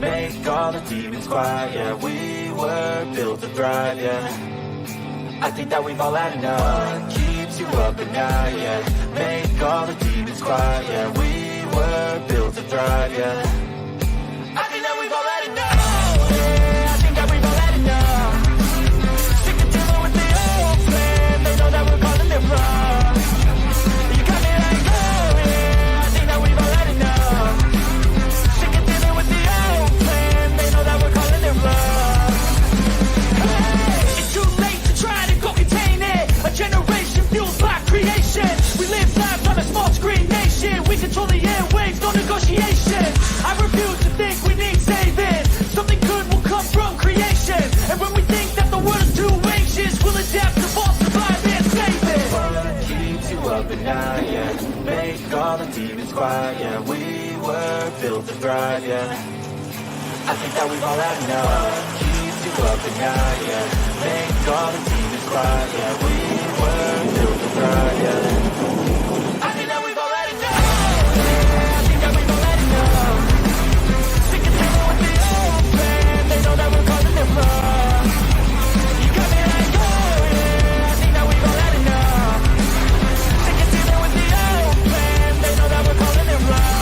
Make all the demons quiet, yeah. We were built to thrive, yeah. I think that we've all had enough. What keeps you up at night, yeah. Make all the demons quiet, yeah. We were built to thrive, yeah. I think that we've all had enough. Yeah, I think that we've all had enough. Sick of dealing with the old plan. They know that we're calling it wrong. You got me like, oh yeah, I think that we've all had enough. It's too late to try to go contain it. A generation fueled by creation. We live lives on a small screen nation. We control the airwaves, no negotiation. I refuse to think we need saving. Something good will come from creation. And when we think that the world is too anxious, we'll adapt, evolve, survive, and save it. What keeps you up at night, yeah. Make all the demons quiet, yeah. We were built to thrive, yeah. I think that we've all had enough. Keeps you up at night, yeah. Make all the demons quiet, yeah. We were built to thrive, yeah. I think that we've all had enough. Yeah, I think that we've all had enough. Sick of dealing with the old plan. They know that we're calling it wrong. You got me like, oh yeah, I think that we've all had enough. Sick of dealing with the old plan. They know that we're calling it wrong.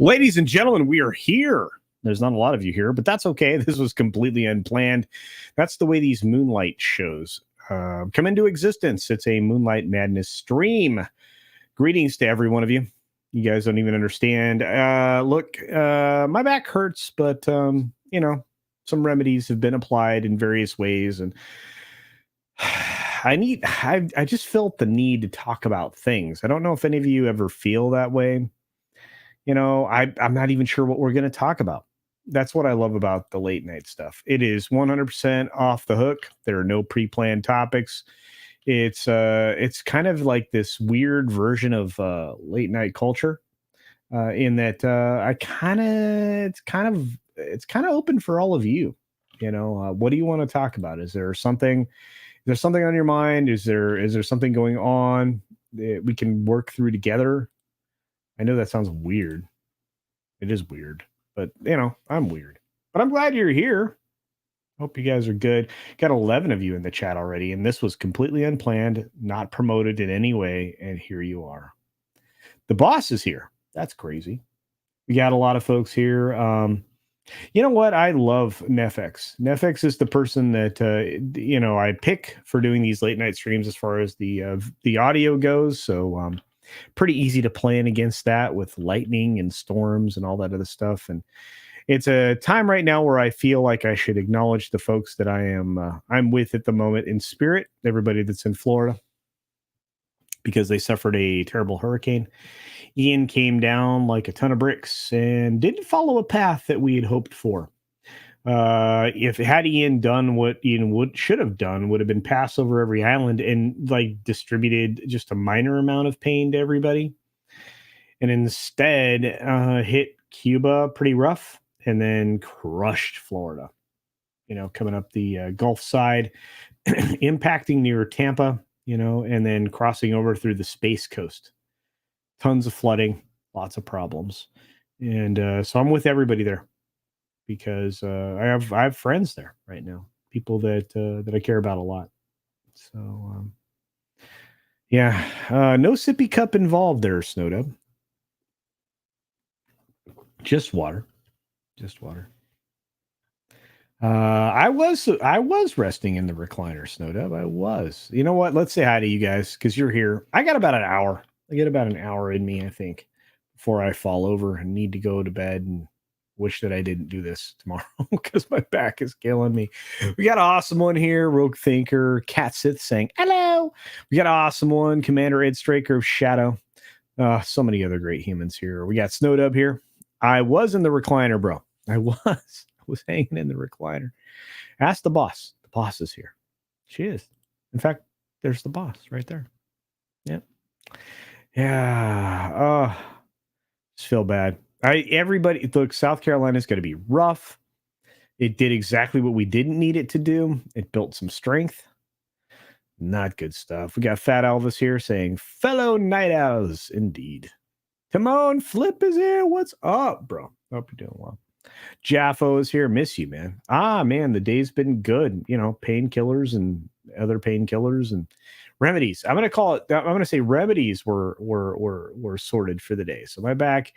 Ladies and gentlemen, we are here. There's not a lot of you here, but that's okay. This was completely unplanned. That's the way these Moonlight shows come into existence. It's a Moonlight Madness stream. Greetings to every one of you. You guys don't even understand. Look, my back hurts, but, some remedies have been applied in various ways. And I just felt the need to talk about things. I don't know if any of you ever feel that way. I'm not even sure what we're going to talk about. That's what I love about the late night stuff. It is 100% off the hook. There are no pre-planned topics. It's kind of like this weird version of late night culture, in that it's kind of open for all of you. What do you want to talk about? Is there something on your mind? Is there something going on that we can work through together? I know that sounds weird. It is weird, but I'm weird. But I'm glad you're here. Hope you guys are good. Got 11 of you in the chat already, and this was completely unplanned, not promoted in any way, and here you are. The boss is here. That's crazy. We got a lot of folks here. You know what? I love Nefex. Nefex is the person that I pick for doing these late night streams as far as the audio goes. So pretty easy to plan against that with lightning and storms and all that other stuff. And it's a time right now where I feel like I should acknowledge the folks that I'm with at the moment in spirit, everybody that's in Florida, because they suffered a terrible hurricane. Ian came down like a ton of bricks and didn't follow a path that we had hoped for. If had Ian done what Ian should have done, would have been pass over every island and distributed just a minor amount of pain to everybody, and instead hit Cuba pretty rough and then crushed Florida. Coming up the Gulf side, impacting near Tampa, and then crossing over through the Space Coast. Tons of flooding, lots of problems, and so I'm with everybody there. Because I have friends there right now, people that I care about a lot. So no sippy cup involved there, Snowdub. Just water. I was resting in the recliner, Snowdub. I was. You know what? Let's say hi to you guys because you're here. I got about an hour. I get about an hour in me, I think, before I fall over and need to go to bed and wish that I didn't do this tomorrow because my back is killing me. We got an awesome one here. Rogue Thinker, Cat Sith saying hello. We got an awesome one. Commander Ed Straker of Shadow. So many other great humans here. We got Snowdub here. I was in the recliner, bro. I was hanging in the recliner. Ask the boss. The boss is here. She is. In fact, there's the boss right there. Yep. Yeah. Just feel bad. Everybody, look, South Carolina's going to be rough. It did exactly what we didn't need it to do. It built some strength. Not good stuff. We got Fat Elvis here saying, fellow night owls, indeed. Timon Flip is here. What's up, bro? Hope you're doing well. Jaffo is here. Miss you, man. Man, the day's been good. You know, painkillers and other painkillers and remedies. I'm gonna say remedies were sorted for the day. So my back,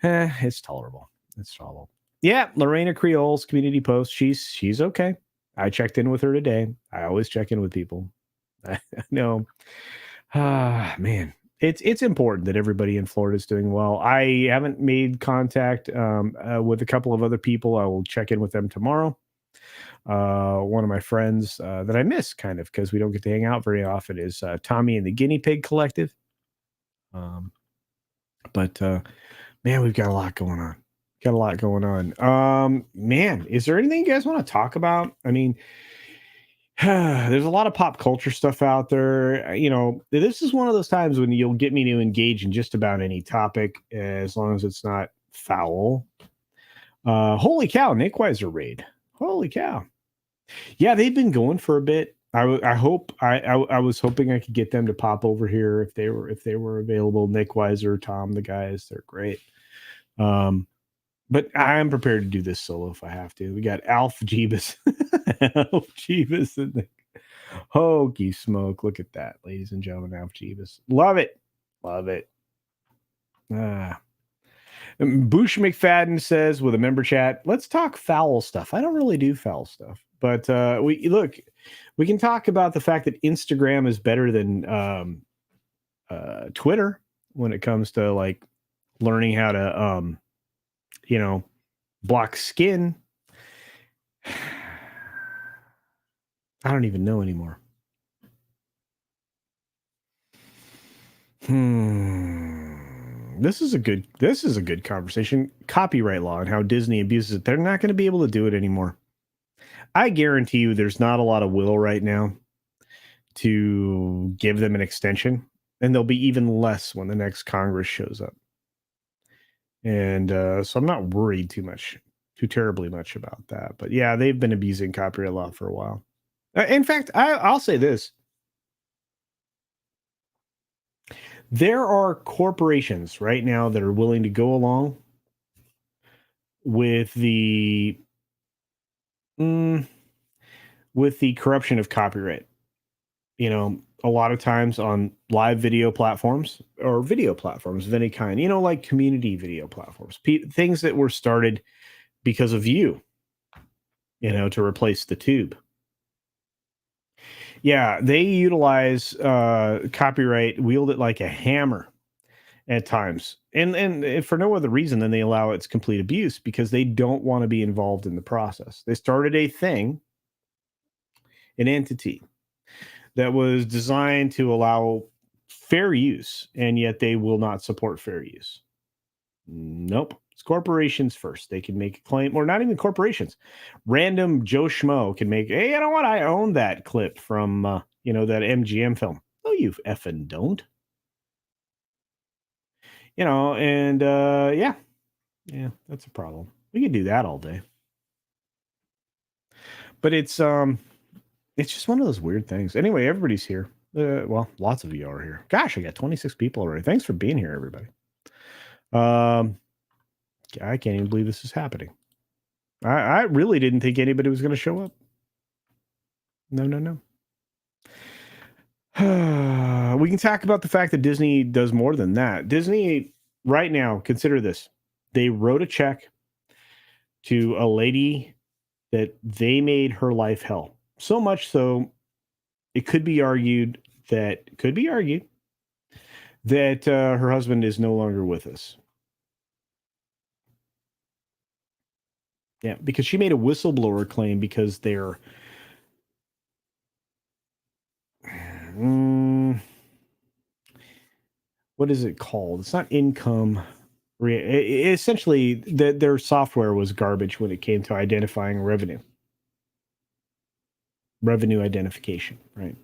it's tolerable. It's tolerable. Yeah, Lorena Creole's community post. She's okay. I checked in with her today. I always check in with people. I know. Man. It's important that everybody in Florida is doing well. I haven't made contact with a couple of other people. I will check in with them tomorrow. One of my friends that I miss kind of because we don't get to hang out very often is Tommy and the Guinea Pig Collective. But man, we've got a lot going on. Man, is there anything you guys want to talk about? I mean, there's a lot of pop culture stuff out there. You know, this is one of those times when you'll get me to engage in just about any topic as long as it's not foul. Holy cow, Nick Weiser raid. Holy cow. Yeah, they've been going for a bit. I was hoping I could get them to pop over here if they were available. Nick Weiser, Tom, the guys, they're great. But I am prepared to do this solo if I have to. We got Alf Jeebus. Alf Jeebus and the hokey smoke. Look at that, ladies and gentlemen. Alf Jeebus. Love it. Love it. Boosh McFadden says with a member chat, let's talk foul stuff. I don't really do foul stuff. But we can talk about the fact that Instagram is better than Twitter when it comes to like learning how to block skin. I don't even know anymore. This is a good conversation. Copyright law and how Disney abuses it. They're not going to be able to do it anymore. I guarantee you there's not a lot of will right now to give them an extension, and there'll be even less when the next Congress shows up. And so I'm not worried too terribly much about that. But yeah, they've been abusing copyright law for a while. In fact, I'll say this. There are corporations right now that are willing to go along with the corruption of copyright. You know, a lot of times on live video platforms or video platforms of any kind, you know, like community video platforms, things that were started because of you know, to replace the tube. Yeah, they utilize copyright, wield it like a hammer at times. And for no other reason than they allow its complete abuse because they don't want to be involved in the process. They started a thing, an entity that was designed to allow fair use, and yet they will not support fair use. Nope. It's corporations first. They can make a claim, or not even corporations. Random Joe Schmo can make, hey, you know what? I own that clip from, that MGM film. No, you effing don't. You know, and yeah, that's a problem. We can do that all day. But it's just one of those weird things. Anyway, everybody's here. Well, lots of you are here. Gosh, I got 26 people already. Thanks for being here, everybody. I can't even believe this is happening. I really didn't think anybody was going to show up. No. We can talk about the fact that Disney does more than that. Disney, right now, consider this. They wrote a check to a lady that they made her life hell. So much so, it could be argued that her husband is no longer with us. Yeah, because she made a whistleblower claim because they're what is it called? It's not income. Essentially, their software was garbage when it came to identifying revenue identification, right?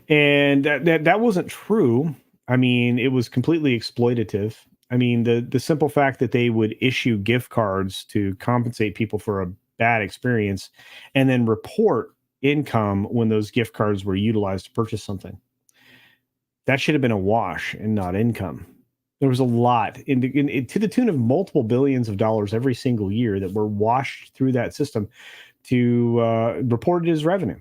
And that wasn't true. I mean, it was completely exploitative. I mean, the simple fact that they would issue gift cards to compensate people for a bad experience and then report income when those gift cards were utilized to purchase something. That should have been a wash and not income. There was a lot to the tune of multiple billions of dollars every single year that were washed through that system to reported as revenue.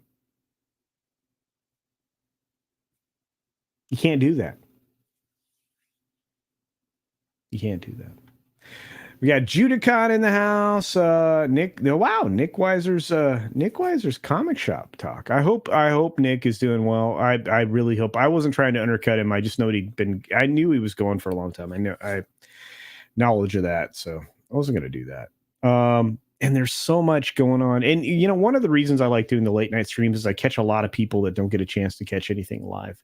You can't do that. You can't do that. We got Judicon in the house. Nick Weiser's comic shop talk. I hope Nick is doing well. I really hope. I wasn't trying to undercut him. I just know I knew he was going for a long time. I knowledge of that, so I wasn't going to do that. And there's so much going on. And one of the reasons I like doing the late night streams is I catch a lot of people that don't get a chance to catch anything live.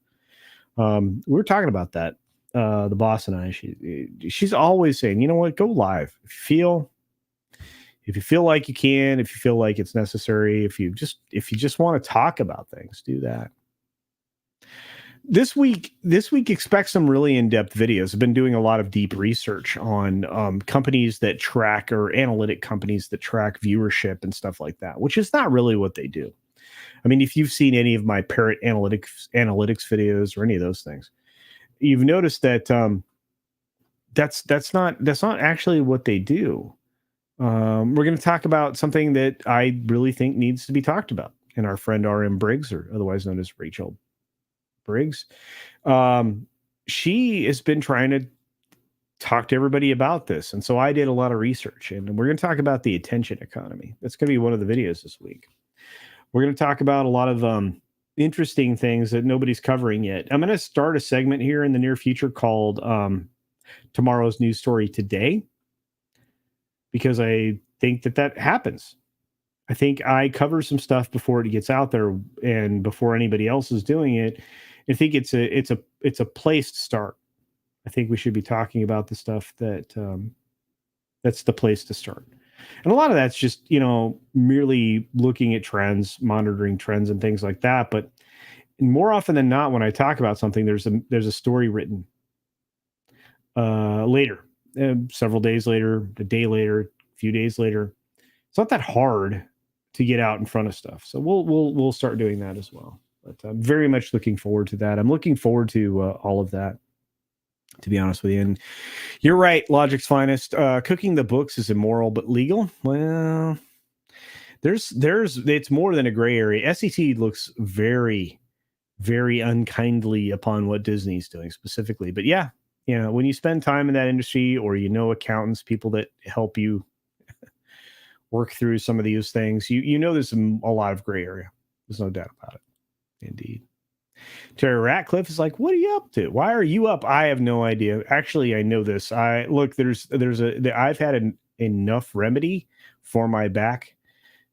We were talking about that. The boss and I, she's always saying, you know what, go live. If you feel like you can, if you feel like it's necessary, if you just want to talk about things, do that. This week, expect some really in-depth videos. I've been doing a lot of deep research on companies that track, or analytic companies that track viewership and stuff like that, which is not really what they do. I mean, if you've seen any of my Parrot analytics videos or any of those things, you've noticed that that's not actually what they do. We're going to talk about something that I really think needs to be talked about. And our friend RM Briggs, or otherwise known as Rachel Briggs, she has been trying to talk to everybody about this. And so I did a lot of research, and we're going to talk about the attention economy. That's going to be one of the videos this week. We're going to talk about a lot of interesting things that nobody's covering yet. I'm going to start a segment here in the near future called Tomorrow's News Story Today, because I think that happens. I think I cover some stuff before it gets out there and before anybody else is doing it. I think it's a place to start. I think we should be talking about the stuff that's the place to start. And a lot of that's just, merely looking at trends, monitoring trends and things like that. But more often than not, when I talk about something, there's a story written later, several days later, a day later, a few days later. It's not that hard to get out in front of stuff. So we'll start doing that as well. But I'm very much looking forward to that. I'm looking forward to all of that, to be honest with you. And you're right, Logic's finest. Cooking the books is immoral but legal. Well, it's more than a gray area. SEC looks very, very unkindly upon what Disney's doing specifically. But yeah, when you spend time in that industry, or accountants, people that help you work through some of these things, there's a lot of gray area. There's no doubt about it. Indeed. Terry Ratcliffe is like, what are you up to? Why are you up? I have no idea. Actually, I know this. I've had enough remedy for my back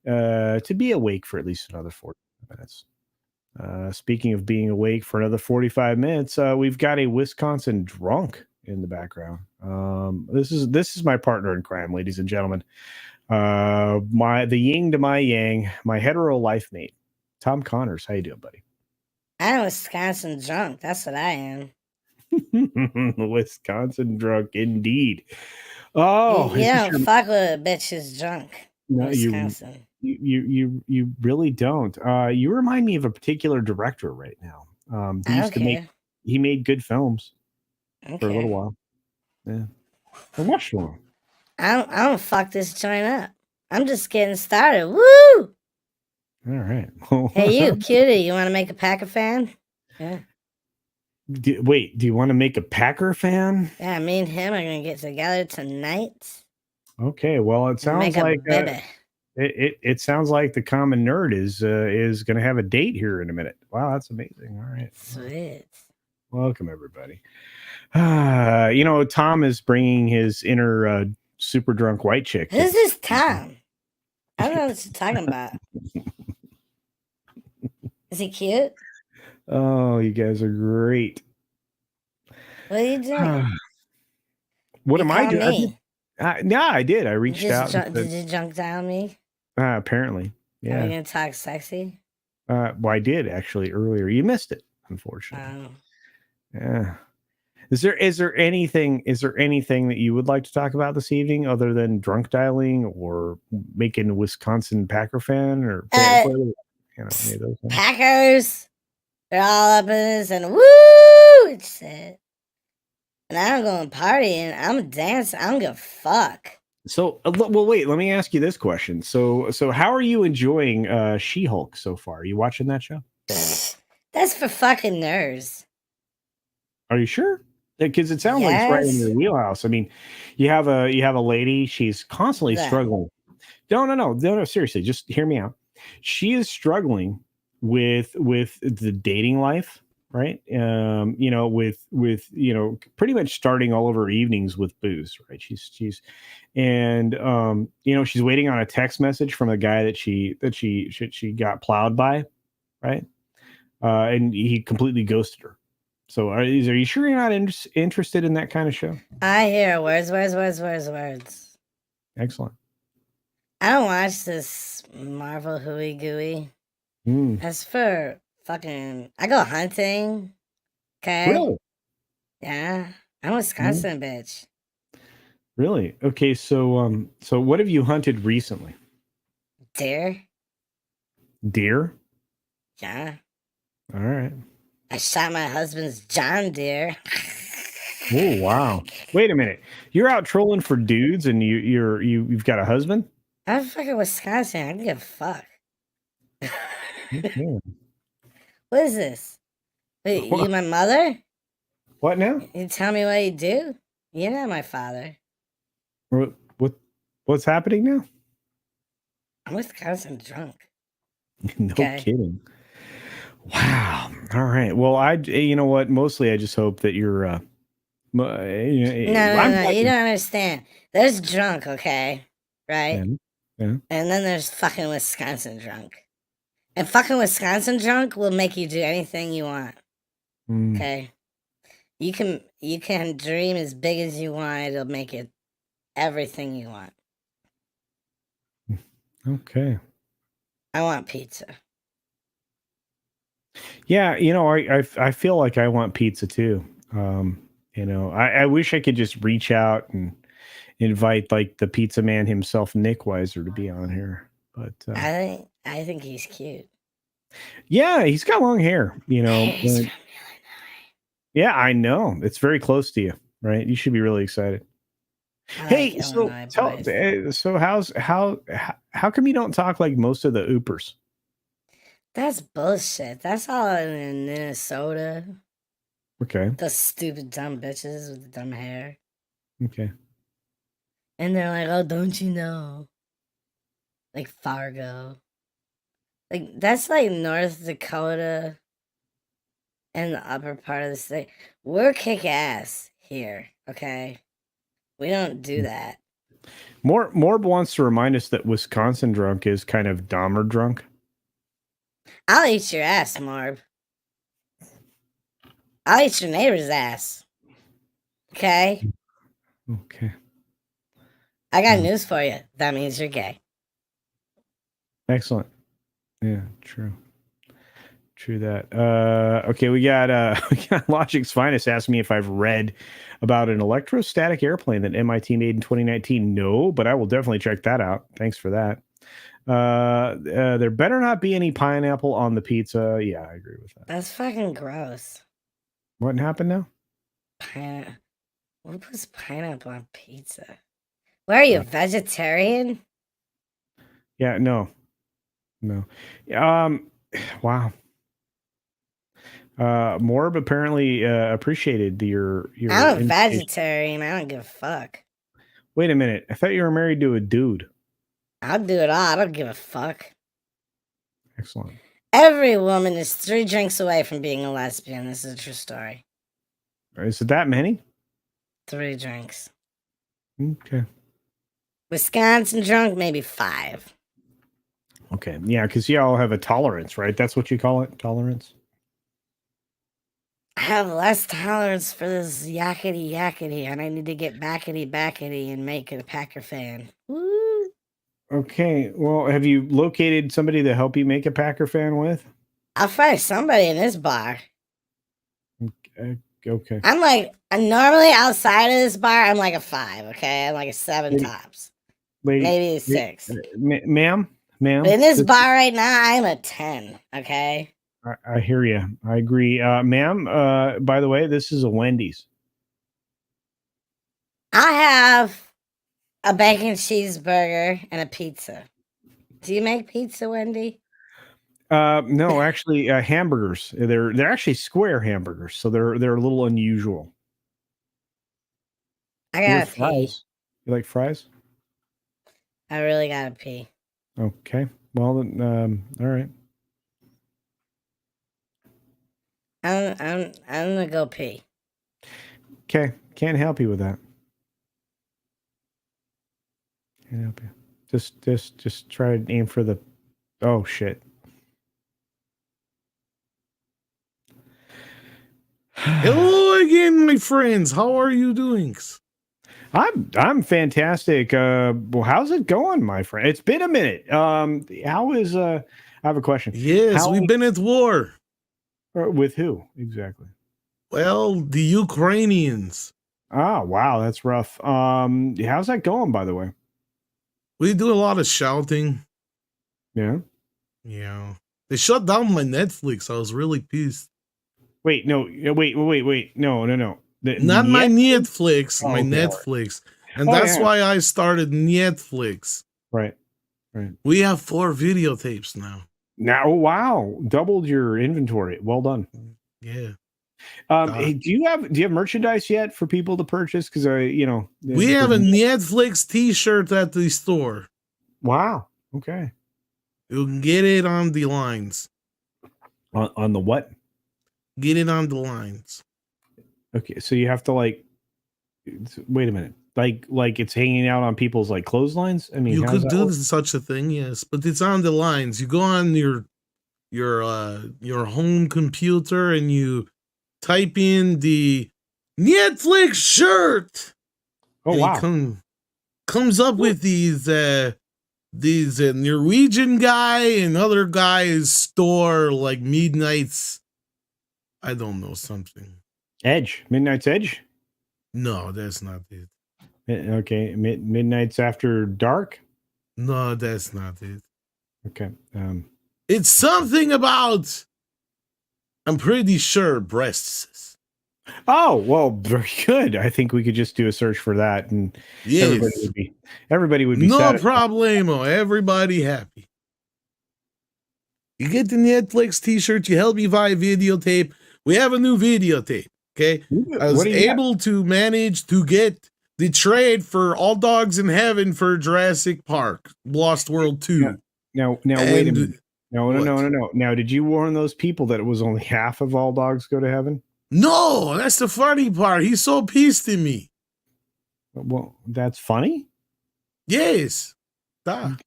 to be awake for at least another 45 minutes. Speaking of being awake for another 45 minutes, we've got a Wisconsin drunk in the background. This is my partner in crime, ladies and gentlemen. The yin to my yang, my hetero life mate, Tom Connors. How you doing, buddy? I'm a Wisconsin drunk. That's what I am. Wisconsin drunk, indeed. Oh, fuck with a bitch who's drunk. No, Wisconsin. You really don't. You remind me of a particular director right now. He made good films for a little while. Yeah, I watched one. I don't fuck this joint up. I'm just getting started. Woo! All right. Hey, you cutie, you want to make a Packer fan? Yeah. Do you want to make a Packer fan? Yeah, me and him are going to get together tonight. Okay, well, it sounds like It sounds like the common nerd is going to have a date here in a minute. Wow, that's amazing. All right, Sweet. welcome everybody. Tom is bringing his inner super drunk white chick. Who's this Tom? I don't know what you're talking about. Is he cute? Oh, you guys are great. What are you doing? What You am I called doing? me. Yeah, I did. I reached Did out. did you junk down me? Apparently, Are yeah. we gonna talk sexy? Well, I did actually earlier. You missed it, unfortunately. Yeah. Is there anything that you would like to talk about this evening other than drunk dialing or making a Wisconsin Packer fan or any of those things? Packers, they're all up in this and woo! It's it. And I'm going partying. I'm dancing. I don't give a fuck. So, well, wait. Let me ask you this question. So how are you enjoying She-Hulk so far? Are you watching that show? That's for fucking nerds. Are you sure? Because it sounds like it's right in your wheelhouse. I mean, you have a lady. She's constantly struggling. No. Seriously, just hear me out. She is struggling with the dating life, right? With pretty much starting all of her evenings with booze, right? She's waiting on a text message from a guy that she got plowed by, right? And he completely ghosted her. So are you sure you're not interested in that kind of show? I hear words. Excellent. I don't watch this Marvel hooey gooey. As for fucking, I go hunting. Okay. Really? Yeah. I'm a Wisconsin bitch. Really? Okay. So what have you hunted recently? Deer. Deer? Yeah. All right. I shot my husband's John Deere. Oh wow! Wait a minute. You're out trolling for dudes, and you've got a husband? I'm fucking Wisconsin. I don't give a fuck. Okay. What is this? Wait, you my mother? What now? You tell me what you do? You're not my father. What's happening now? I'm Wisconsin drunk. No kidding. Wow. All right. Well, you know what? Mostly, I just hope that you're. No. You don't understand. There's drunk, okay, right? Yeah. And then there's fucking Wisconsin drunk. And fucking Wisconsin drunk will make you do anything you want. Okay. You can dream as big as you want. It'll make it everything you want. Okay. I want pizza. Yeah, I feel like I want pizza too. I wish I could just reach out and invite like the pizza man himself, Nick Weiser, to be on here. But I think he's cute. Yeah, he's got long hair. He's from Illinois. Yeah, I know. It's very close to you, right? You should be really excited. Hey, so how come you don't talk like most of the Oopers? That's bullshit. That's all in Minnesota. Okay. The stupid dumb bitches with the dumb hair. Okay. And they're like, oh, don't you know? Like Fargo. Like, that's like North Dakota and the upper part of the state. We're kick ass here, okay? We don't do that. Morb wants to remind us that Wisconsin drunk is kind of Dahmer drunk. I'll eat your ass, Morb. I'll eat your neighbor's ass. Okay? Okay. I got news for you. That means you're gay. Excellent. Yeah, true. True that. Okay, we got Logic's Finest asked me if I've read about an electrostatic airplane that MIT made in 2019. No, but I will definitely check that out. Thanks for that. There better not be any pineapple on the pizza. Yeah, I agree with that. That's fucking gross. What happened now? Who puts pineapple on pizza? Where are you, vegetarian? Yeah, no. Wow. Morb apparently appreciated your. I'm a vegetarian. I don't give a fuck. Wait a minute. I thought you were married to a dude. I'll do it all. I don't give a fuck. Excellent. Every woman is 3 drinks away from being a lesbian. This is a true story. Is it that many? 3 drinks. Okay. Wisconsin drunk, maybe 5. Okay. Yeah, because y'all have a tolerance, right? That's what you call it? Tolerance? I have less tolerance for this yakety yakety, and I need to get backety and make it a Packer fan. Woo! Okay. Well, have you located somebody to help you make a Packer fan with? I'll find somebody in this bar. Okay. I'm like, normally outside of this bar, I'm like a 5, okay? I'm like a 7 tops. Maybe a 6. Ma'am? But in this bar right now, I'm a 10, okay? I hear you. I agree. Ma'am, by the way, this is a Wendy's. I have a bacon cheeseburger and a pizza. Do you make pizza, Wendy? No, actually, hamburgers. They're actually square hamburgers, so they're a little unusual. I gotta pee. Fries. You like fries? I really gotta pee. Okay. Well, then, all right. I'm gonna go pee. Okay. Can't help you with that. Can't help you. Just try to aim for the. Oh shit. Hello again, my friends. How are you doing? I'm fantastic. Well, how's it going, my friend? It's been a minute. How is I have a question. Yes, we've been at war. With who exactly? Well, the Ukrainians. Oh, wow, that's rough. How's that going, by the way? We do a lot of shouting. Yeah. Yeah. They shut down my Netflix. I was really pissed. Wait, no, wait. No. Not my Netflix, my okay, Netflix. And that's why I started Netflix. Right. We have 4 videotapes now. Now, wow, doubled your inventory. Well done. Yeah. Hey, do you have merchandise yet for people to purchase? Because we have a Netflix T-shirt at the store. Wow. Okay. You can get it on the lines. On the what? Get it on the lines. Okay, so you have to wait a minute. Like it's hanging out on people's clotheslines. I mean, you could do such a thing, yes, but it's on the lines. You go on your home computer and you type in the Netflix shirt. Oh, and wow! Comes up with these Norwegian guy and other guys store like Midnight's. I don't know something. Midnight's Edge. No, that's not it. Okay, Midnight's After Dark. No, that's not it. Okay. It's something about. I'm pretty sure breasts. Oh well, very good. I think we could just do a search for that, and yes. everybody would be no satisfied. problemo. Everybody happy. You get the Netflix T-shirt. You help me buy a videotape. We have a new videotape. Okay, I was able to manage to get the trade for All Dogs in Heaven for Jurassic Park, Lost World 2. Now, wait a minute. No. Now, did you warn those people that it was only half of All Dogs Go to Heaven? No, that's the funny part. He's so pissed at me. Well, that's funny? Yes. Stop.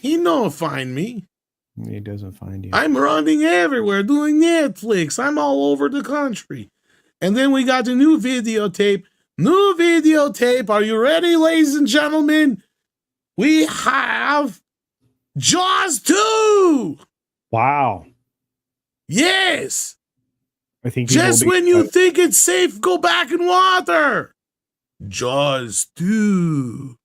He don't find me. He doesn't find you. I'm running everywhere doing Netflix. I'm all over the country. And then we got the new videotape. Are you ready, ladies and gentlemen? We have Jaws 2. Wow. Yes. I think just when you think it's safe, go back in water. Jaws 2.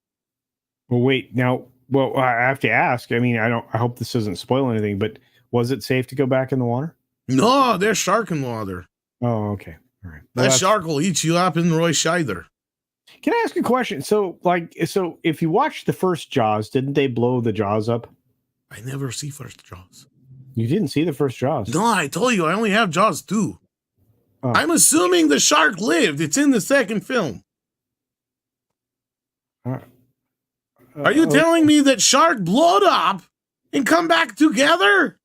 Well, wait. Now, well, I have to ask. I mean, I hope this doesn't spoil anything, but was it safe to go back in the water? No, there's shark in water. Oh, okay. All right. Well, that shark will eat you up in Roy Scheider. Can I ask a question? So if you watched the first Jaws, didn't they blow the Jaws up? I never see first Jaws. You didn't see the first Jaws? No, I told you I only have Jaws 2. Oh. I'm assuming the shark lived. It's in the second film. Are you telling me that shark blowed up and come back together?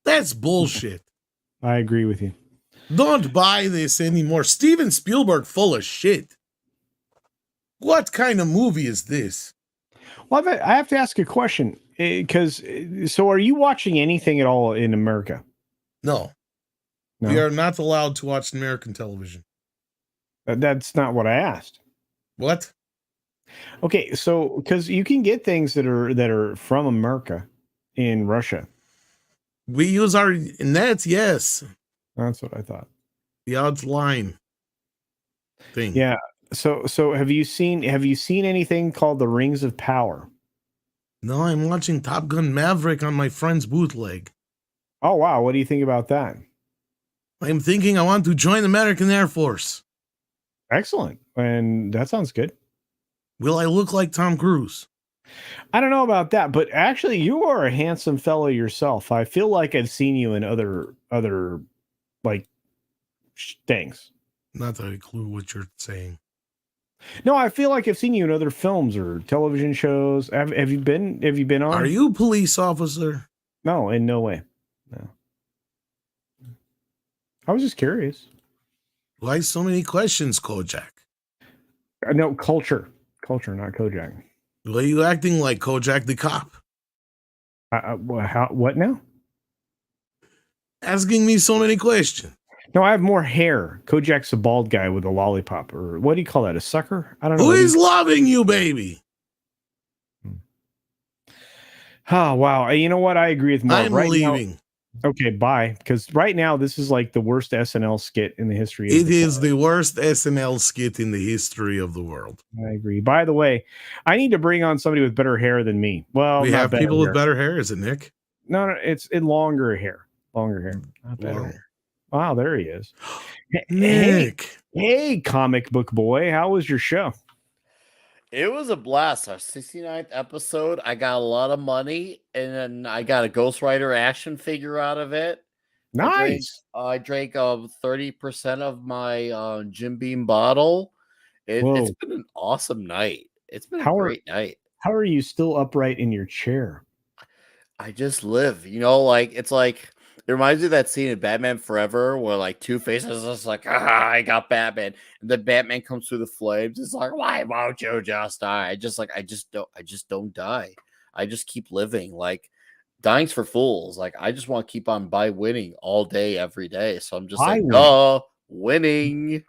That's bullshit. I agree with you. Don't buy this anymore. Steven Spielberg full of shit. What kind of movie is this? Well, I have to ask a question because so are you watching anything at all in America? No. We are not allowed to watch American television. That's not what I asked. What? Okay, so because you can get things that are from America in Russia. We use our nets, yes. That's what I thought. The odds line thing. Yeah. So have you seen anything called the Rings of Power? No, I'm watching Top Gun Maverick on my friend's bootleg. Oh wow, what do you think about that? I'm thinking I want to join the American Air Force. Excellent. And that sounds good. Will I look like Tom Cruise? I don't know about that, but actually you are a handsome fellow yourself. I feel like I've seen you in other like things. Not a clue what you're saying. No, I feel like I've seen you in other films or television shows. Have you been on? Are you a police officer? No, in no way. No. I was just curious. Why so many questions, Kojak? No, culture, not Kojak. Why are you acting like Kojak the cop? What now? Asking me so many questions. No, I have more hair. Kojak's a bald guy with a lollipop, or what do you call that? A sucker? I don't know. Who is loving you, baby? Oh wow! You know what? I agree with Mark. I'm leaving. Okay, bye. Because right now this is like the worst SNL skit in the history. It is the worst SNL skit in the history of the world. I agree. By the way, I need to bring on somebody with better hair than me. Well, we have people with better hair. Is it Nick? No, it's in longer hair. Longer hair. Not better hair. Wow, there he is. Nick. Hey, comic book boy. How was your show? It was a blast. Our 69th episode. I got a lot of money, and then I got a Ghost Rider action figure out of it. Nice. I drank 30% of my Jim Beam bottle. It's been an awesome night. It's been a great night. How are you still upright in your chair? I just live. It reminds me of that scene in Batman Forever where like Two-Face is just like, I got Batman. And then Batman comes through the flames. It's like, why won't you just die? I just don't die. I just keep living. Like, dying's for fools. Like, I just want to keep on winning all day, every day. So I'm just winning.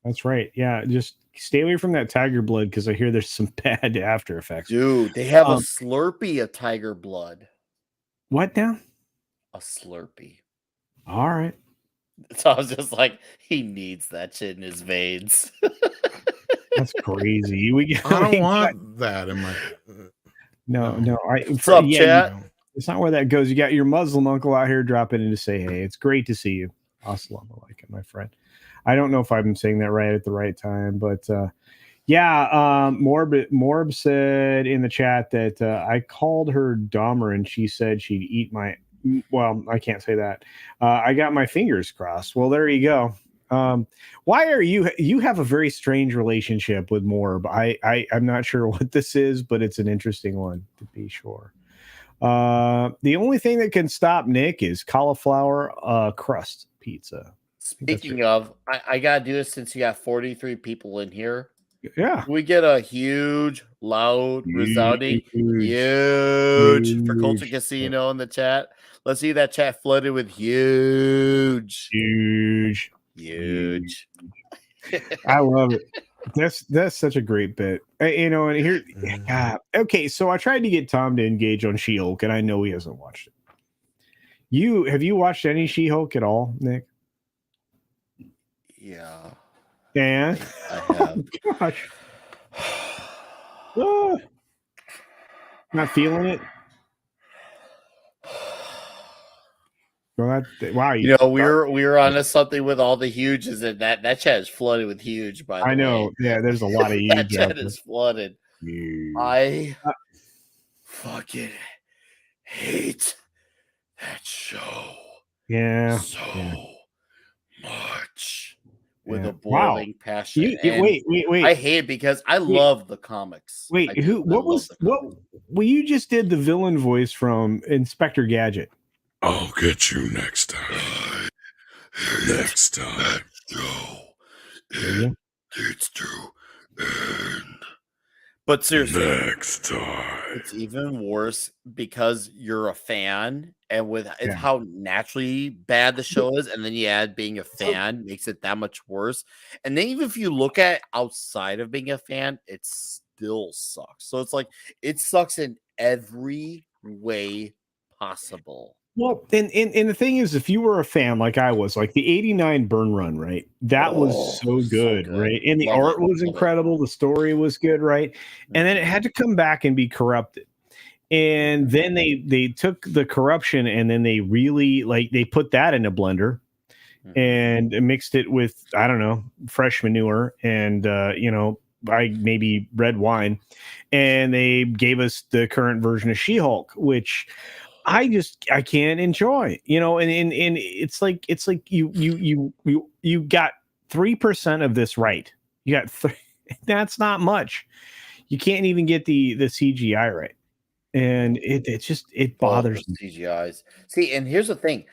That's right. Yeah, just stay away from that tiger blood because I hear there's some bad after effects. Dude, they have a Slurpee of tiger blood. What now? A Slurpee. All right. So I was just like, he needs that shit in his veins. That's crazy. I don't want that in my. No. What's up, chat? It's not where that goes. You got your Muslim uncle out here dropping in to say, hey, it's great to see you. Assalamu alaikum, my friend. I don't know if I'm saying that right at the right time, but Morb said in the chat that I called her Dahmer and she said she'd eat my. Well, I can't say that. I got my fingers crossed. Well, there you go. Why are you have a very strange relationship with Morb. I'm not sure what this is, but it's an interesting one to be sure. The only thing that can stop Nick is cauliflower crust pizza. Speaking of, I gotta do this since you got 43 people in here. Yeah. Can we get a huge, loud, resounding huge for CultureCasino in the chat? Let's see that chat flooded with huge. I love it. That's such a great bit. And here, okay. So I tried to get Tom to engage on She-Hulk, and I know he hasn't watched it. Have you watched any She-Hulk at all, Nick? Yeah. Dan? I have. Oh, gosh. Oh. Not feeling it? Well, wow. We were on something with all the huges, and that chat is flooded with huge, by the way. I know. Yeah, there's a lot of huge. That chat is flooded. Huge. I fucking hate that show. Yeah. So much. with Yeah. a boiling passion. You And wait. I hate it because I love the comics. I Wait, do. who? I What love was the what? comics. Well, you just did the villain voice from Inspector Gadget. I'll get you next time. Next time. No, There you go. it's to end. But seriously, Next time. it's even worse because you're a fan, and with it's Yeah. how naturally bad the show is, and then you add being a fan makes it that much worse. And then even if you look at it outside of being a fan, it still sucks. So it's like it sucks in every way possible. Well, and the thing is, if you were a fan like I was, like the '89 Burn Run, right? That was so good, right? And the Love art it, was love it. incredible. The story was good, right? And then it had to come back and be corrupted. And then they took the corruption and then they really they put that in a blender and mixed it with, I don't know, fresh manure and maybe red wine, and they gave us the current version of She-Hulk, which I can't enjoy, and it's like you got 3% of this right. You got that's not much. You can't even get the CGI right. And it bothers me. CGIs. See, and here's the thing.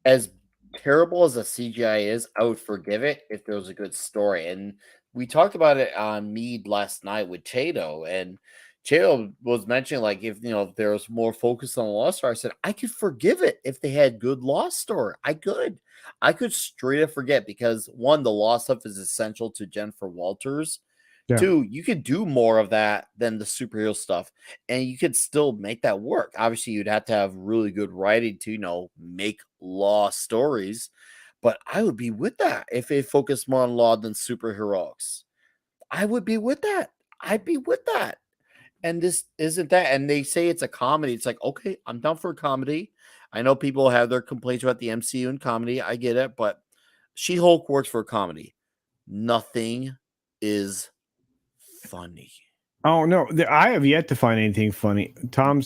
As terrible as a CGI is, I would forgive it if there was a good story. And we talked about it on Mead last night with Chato, and Chato was mentioning like if there was more focus on the Lost Story. I said I could forgive it if they had good Lost Story. I could straight up forget because one, the Lost stuff is essential to Jennifer Walters. Yeah. 2, you could do more of that than the superhero stuff, and you could still make that work. Obviously, you'd have to have really good writing to, make Law stories, but I would be with that if they focused more on Law than superheroics. I would be with that. I'd be with that. And this isn't that. And they say it's a comedy. It's like, okay, I'm down for a comedy. I know people have their complaints about the MCU and comedy. I get it, but She-Hulk works for a comedy. Nothing is funny. Oh no, I have yet to find anything funny. Tom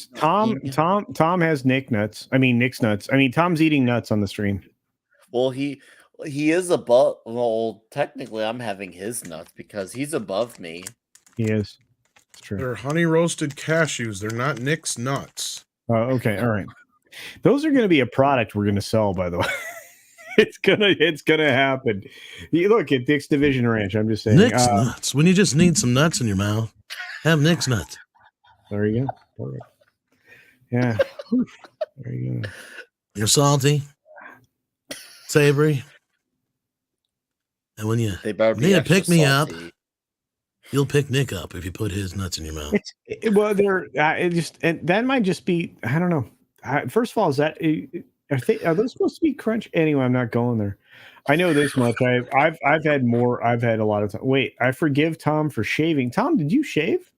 has Nick's nuts. I mean Tom's eating nuts on the stream. Well, he is above. Well, technically, I'm having his nuts because he's above me. He is. It's true. They're honey roasted cashews. They're not Nick's nuts. Okay, all right. Those are going to be a product we're going to sell, by the way. It's gonna happen. You look at Dick's Division Ranch. I'm just saying. Nick's nuts. When you just need some nuts in your mouth, have Nick's nuts. There you go. Perfect. Yeah. There you go. You're salty, savory, and when you need to pick me up, you'll pick Nick up if you put his nuts in your mouth. That might just be. I don't know. First of all, is that? Are those supposed to be crunch? Anyway, I'm not going there. I know this much. I've had more. I've had a lot of time. Wait, I forgive Tom for shaving. Tom, did you shave?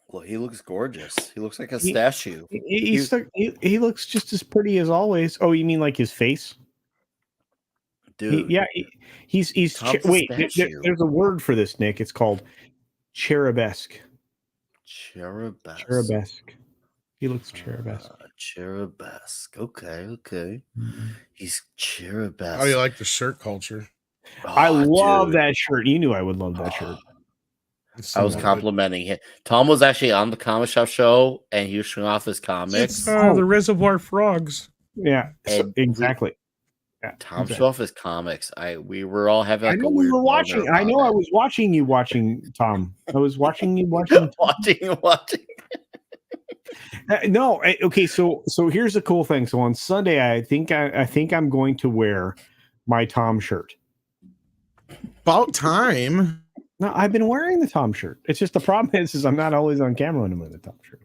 Well, he looks gorgeous. He looks like a statue. He looks just as pretty as always. Oh, you mean like his face? Dude. He's wait. There's a word for this, Nick. It's called cherubesque. Cherubesque. He looks cherubesque. Cherubesque. Okay. Mm-hmm. He's cherubesque. How do you like the shirt culture? I love that shirt. You knew I would love that shirt. I was complimenting him. Tom was actually on the Comic Shop show, and he was showing off his comics. It's the Reservoir Frogs. Yeah, exactly. Tom showed off his comics. We were all having. Like, I know we were watching. I know I was watching you watching Tom. I was watching you watching. watching. No, okay. So here's the cool thing. So on Sunday, I think I'm going to wear my Tom shirt. About time. No, I've been wearing the Tom shirt. It's just the problem is I'm not always on camera when I'm wearing the Tom shirt.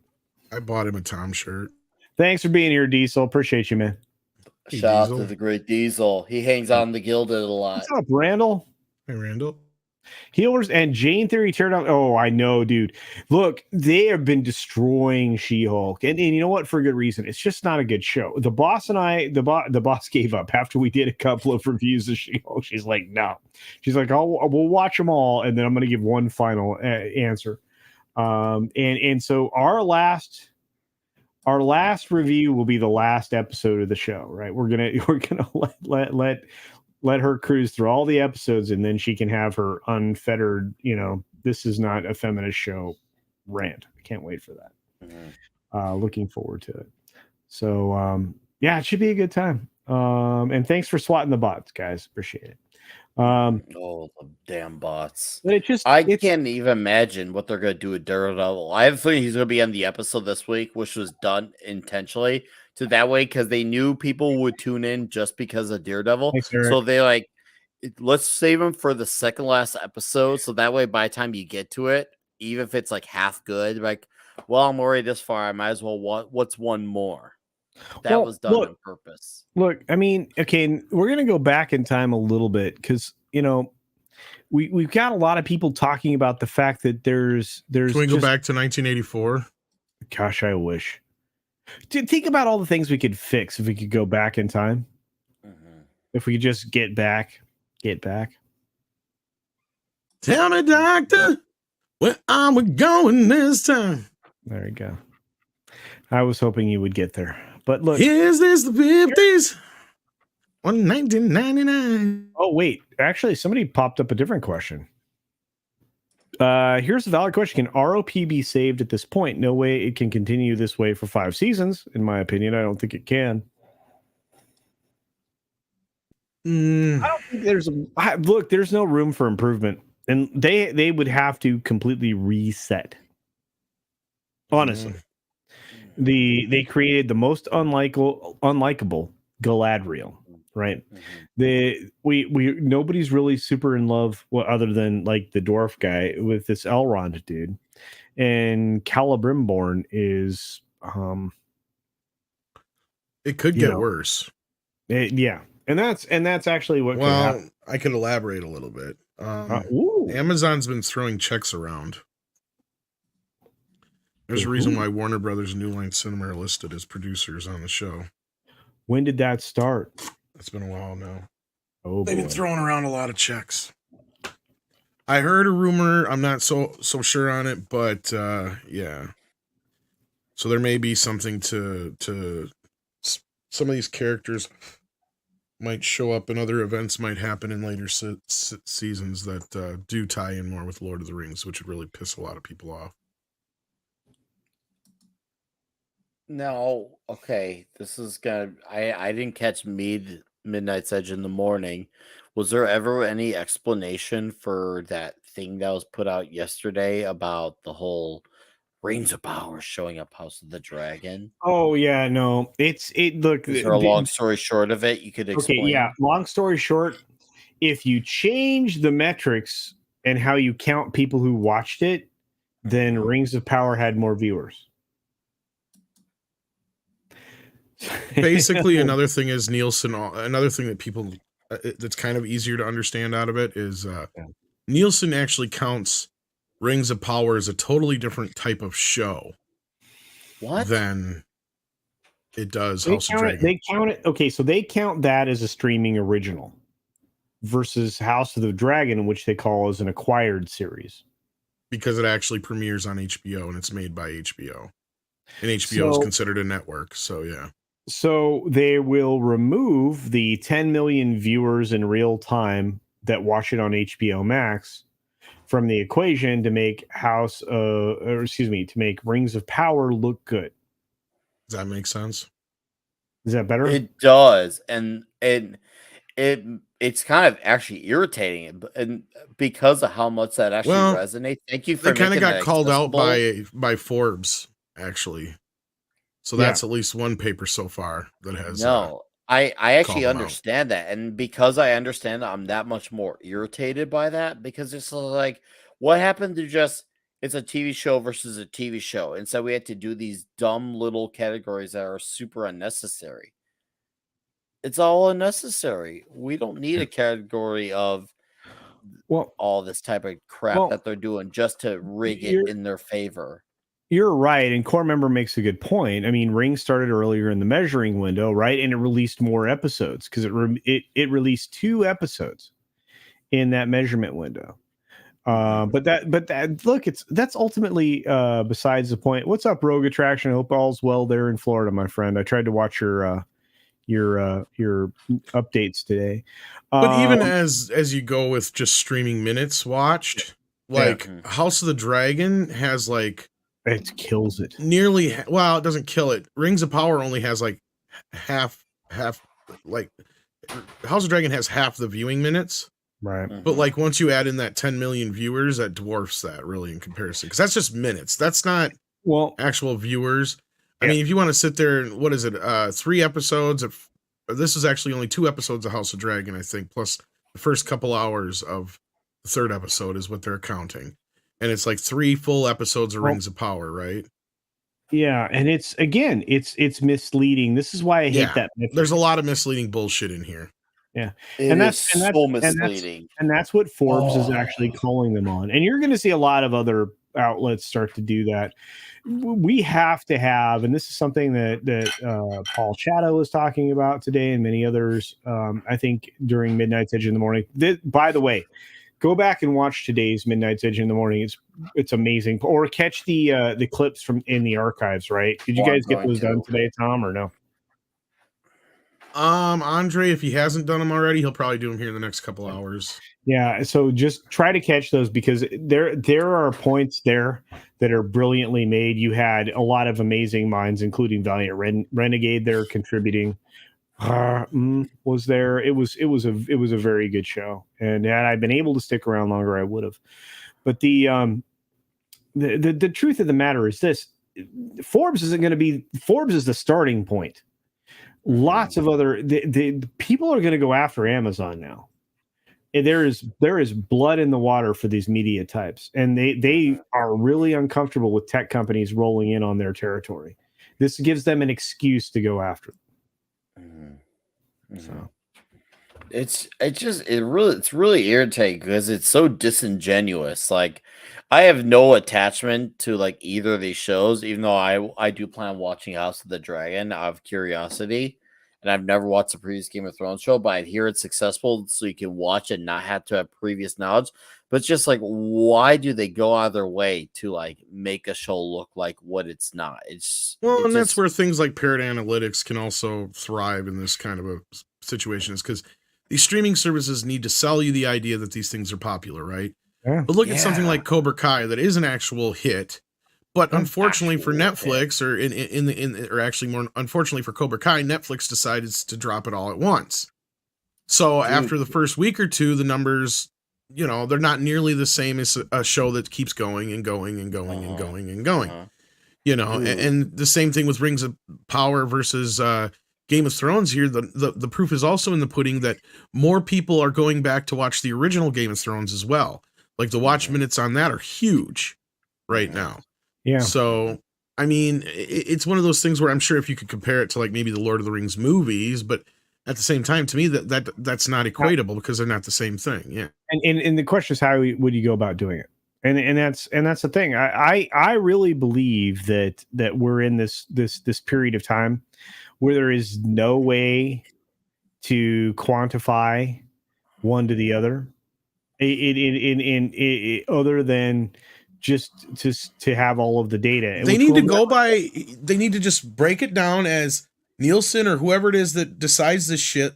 I bought him a Tom shirt. Thanks for being here, Diesel. Appreciate you, man. Hey, shout out to the great Diesel. He hangs on the Gilded a lot. What's up, Randall? Hey, Randall. Healers and Jane Theory Teardown. Oh, I know, dude. Look, they have been destroying She-Hulk, and you know what? For a good reason. It's just not a good show. The boss and I, the boss gave up after we did a couple of reviews of She-Hulk. She's like, no. She's like, we'll watch them all, and then I'm going to give one final answer. And so our last our last review will be the last episode of the show, right? We're gonna let her cruise through all the episodes, and then she can have her unfettered, this is not a feminist show rant. I can't wait for that. Looking forward to it. So yeah, it should be a good time. And thanks for swatting the bots, guys. Appreciate it. Oh, the damn bots. But I can't even imagine what they're going to do with Daredevil. I have a feeling he's going to be on the episode this week, which was done intentionally to that way because they knew people would tune in just because of Daredevil. Thanks, Eric. So they like, let's save him for the second last episode. So that way, by the time you get to it, even if it's like half good, like, well, I'm already this far. I might as well. What's one more? That was done on purpose. Look, I mean, okay, we're going to go back in time a little bit because, we've got a lot of people talking about the fact that there's. Can we go back to 1984? Gosh, I wish. Think about all the things we could fix if we could go back in time. If we could just get back. Tell me, doctor, where are we going this time? There you go. I was hoping you would get there. But look. Is this the 50s? On 1999. Oh, wait. Actually, somebody popped up a different question. Here's a valid question. Can ROP be saved at this point? No way it can continue this way for 5 seasons. In my opinion, I don't think it can. I don't think there's no room for improvement. And they would have to completely reset. Honestly. They created the most unlikable Galadriel, right? Nobody's really super in love, other than like the dwarf guy, with this Elrond dude, and Celebrimborn is it could get worse. Yeah, and that's actually what. Well, I could elaborate a little bit. Amazon's been throwing checks around. There's a reason why Warner Brothers and New Line Cinema are listed as producers on the show. When did that start? It's been a while now. Oh, they've been throwing around a lot of checks. I heard a rumor. I'm not so sure on it, but yeah. So there may be something to some of these characters might show up, and other events might happen in later seasons that do tie in more with Lord of the Rings, which would really piss a lot of people off. No, okay. This is gonna. I didn't catch Midnight's Edge in the morning. Was there ever any explanation for that thing that was put out yesterday about the whole Rings of Power showing up House of the Dragon? Oh yeah, no. Look. Is there a long story short of it? You could explain. Okay, yeah. Long story short, if you change the metrics and how you count people who watched it, then Rings of Power had more viewers. Basically, another thing is Nielsen. Another thing that people that's kind of easier to understand out of it is Nielsen actually counts Rings of Power as a totally different type of show. What? Than it does House of Dragon. They count it. Okay, so they count that as a streaming original versus House of the Dragon, which they call as an acquired series, because it actually premieres on HBO and it's made by HBO, and HBO is considered a network. So yeah. So they will remove the 10 million viewers in real time that watch it on HBO Max from the equation to make to make Rings of Power look good. Does that make sense? Is that better? It does, and it's kind of actually irritating, and because of how much that actually resonates. Thank you for. They kind of got called out by Forbes, actually. So that's at least one paper so far that has. No, I actually understand that, and because I understand that, I'm that much more irritated by that, because it's like, what happened to just it's a TV show versus a TV show, and so we had to do these dumb little categories that are super unnecessary. It's all unnecessary. We don't need a category of all this type of crap that they're doing just to rig it in their favor. You're right, and Core Member makes a good point. I mean, Ring started earlier in the measuring window, right? And it released more episodes because it released 2 episodes in that measurement window. But that look, that's ultimately besides the point. What's up, Rogue Attraction? I hope all's well there in Florida, my friend. I tried to watch your updates today. But even as you go with just streaming minutes watched, like House of the Dragon has like it kills it. Nearly, well, it doesn't kill it. Rings of Power only has like half, like House of Dragon has half the viewing minutes. Right. But like once you add in that 10 million viewers, that dwarfs that really in comparison. Because that's just minutes. That's not actual viewers. I mean, if you want to sit there and what is it? 3 episodes of this is actually only 2 episodes of House of Dragon, I think, plus the first couple hours of the 3rd episode is what they're counting. And it's like 3 full episodes of Rings of Power, right? Yeah, and it's misleading. This is why I hate that. There's a lot of misleading bullshit in here. Yeah, that's so misleading. And that's what Forbes is actually calling them on. And you're going to see a lot of other outlets start to do that. We have to have, and this is something that Paul Shadow was talking about today, and many others. I think during Midnight's Edge in the morning. By the way, go back and watch today's Midnight's Edge in the morning. It's amazing. Or catch the clips from in the archives. Right? Did you guys get those done today, Tom, or no? Andre, if he hasn't done them already, he'll probably do them here in the next couple hours. Yeah, so just try to catch those because there are points there that are brilliantly made. You had a lot of amazing minds, including Valiant Renegade there contributing. Was there? It was a very good show, and had I been able to stick around longer, I would have. But the truth of the matter is this: Forbes isn't going to be. Forbes is the starting point. Lots of other the people are going to go after Amazon now. And there is blood in the water for these media types, and they are really uncomfortable with tech companies rolling in on their territory. This gives them an excuse to go after them. So it's really irritating because it's so disingenuous. Like I have no attachment to like either of these shows, even though I do plan on watching House of the Dragon out of curiosity. And I've never watched the previous Game of Thrones show, but I hear it's successful, so you can watch it and not have to have previous knowledge. But it's just like, why do they go out of their way to like make a show look like what it's not? That's where things like Parrot Analytics can also thrive in this kind of a situation, is because these streaming services need to sell you the idea that these things are popular, right? Yeah. But look at something like Cobra Kai that is an actual hit. But unfortunately for Netflix, or actually more unfortunately for Cobra Kai, Netflix decided to drop it all at once. So after the first week or two, the numbers, they're not nearly the same as a show that keeps going and going and going and going and going. And the same thing with Rings of Power versus Game of Thrones here. The proof is also in the pudding that more people are going back to watch the original Game of Thrones as well. Like the watch minutes on that are huge right now. Yeah. So, I mean, it's one of those things where I'm sure if you could compare it to like maybe the Lord of the Rings movies, but at the same time, to me, that's not equatable because they're not the same thing. Yeah. And the question is, how would you go about doing it? And that's the thing. I really believe that we're in this period of time where there is no way to quantify one to the other, other than just to have all of the data. They need to just break it down as Nielsen or whoever it is that decides this shit.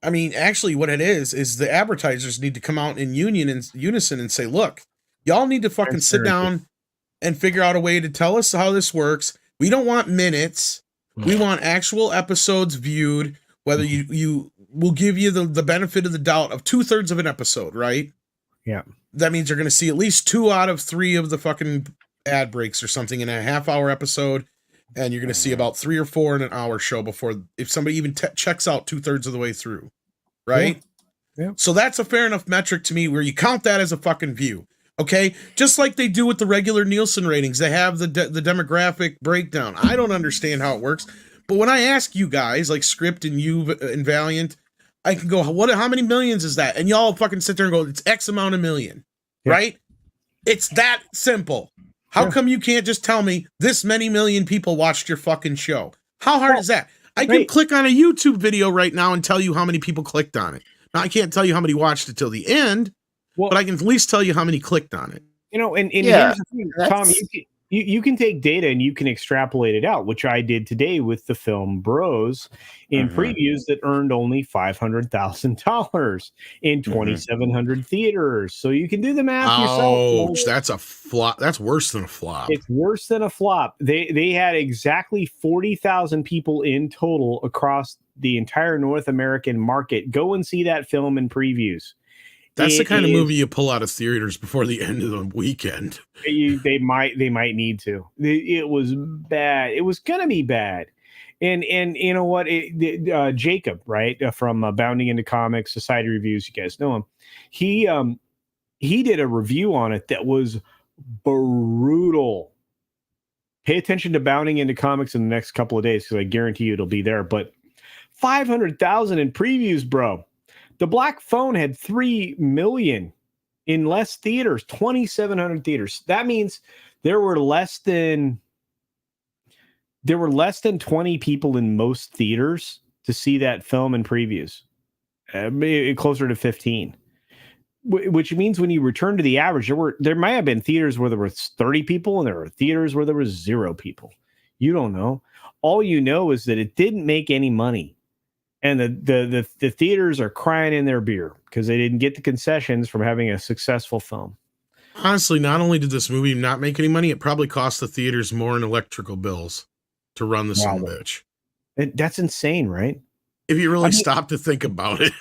I mean, actually what it is the advertisers need to come out in unison and say, look, y'all need to fucking sit down and figure out a way to tell us how this works. We don't want minutes. We want actual episodes viewed, whether you will give you the benefit of the doubt of 2/3 of an episode, right? Yeah. That means you're going to see at least 2 out of 3 of the fucking ad breaks or something in a half-hour episode, and you're going to see about 3 or 4 in an hour show before, if somebody even checks out 2/3 of the way through, right? Yeah. So that's a fair enough metric to me where you count that as a fucking view, okay? Just like they do with the regular Nielsen ratings. They have the demographic breakdown. I don't understand how it works, but when I ask you guys, like Script and you and Valiant, I can go, how many millions is that? And y'all fucking sit there and go, it's X amount of million, right? It's that simple. How come you can't just tell me this many million people watched your fucking show? How hard is that? I can click on a YouTube video right now and tell you how many people clicked on it. Now, I can't tell you how many watched it till the end, but I can at least tell you how many clicked on it. And Yeah, here's the thing, Tom, you can take data and you can extrapolate it out, which I did today with the film Bros in previews that earned only $500,000 in 2,700 theaters. So you can do the math yourself. Ouch, that's a flop. That's worse than a flop. It's worse than a flop. They had exactly 40,000 people in total across the entire North American market go and see that film in previews. That's the kind of movie you pull out of theaters before the end of the weekend. They might need to. It was bad. It was gonna be bad. And you know what? Jacob, right, from Bounding into Comics Society Reviews, you guys know him. He did a review on it that was brutal. Pay attention to Bounding into Comics in the next couple of days because I guarantee you it'll be there. But 500,000 in previews, bro. The Black Phone had 3 million in less theaters, 2,700 theaters. That means there were less than 20 people in most theaters to see that film in previews, closer to 15. Which means when you return to the average, there might have been theaters where there was 30 people and there were theaters where there was 0 people. You don't know. All you know is that it didn't make any money. And the theaters are crying in their beer because they didn't get the concessions from having a successful film. Honestly, not only did this movie not make any money, it probably cost the theaters more in electrical bills to run the son of a bitch. That's insane, right? If you really stop to think about it.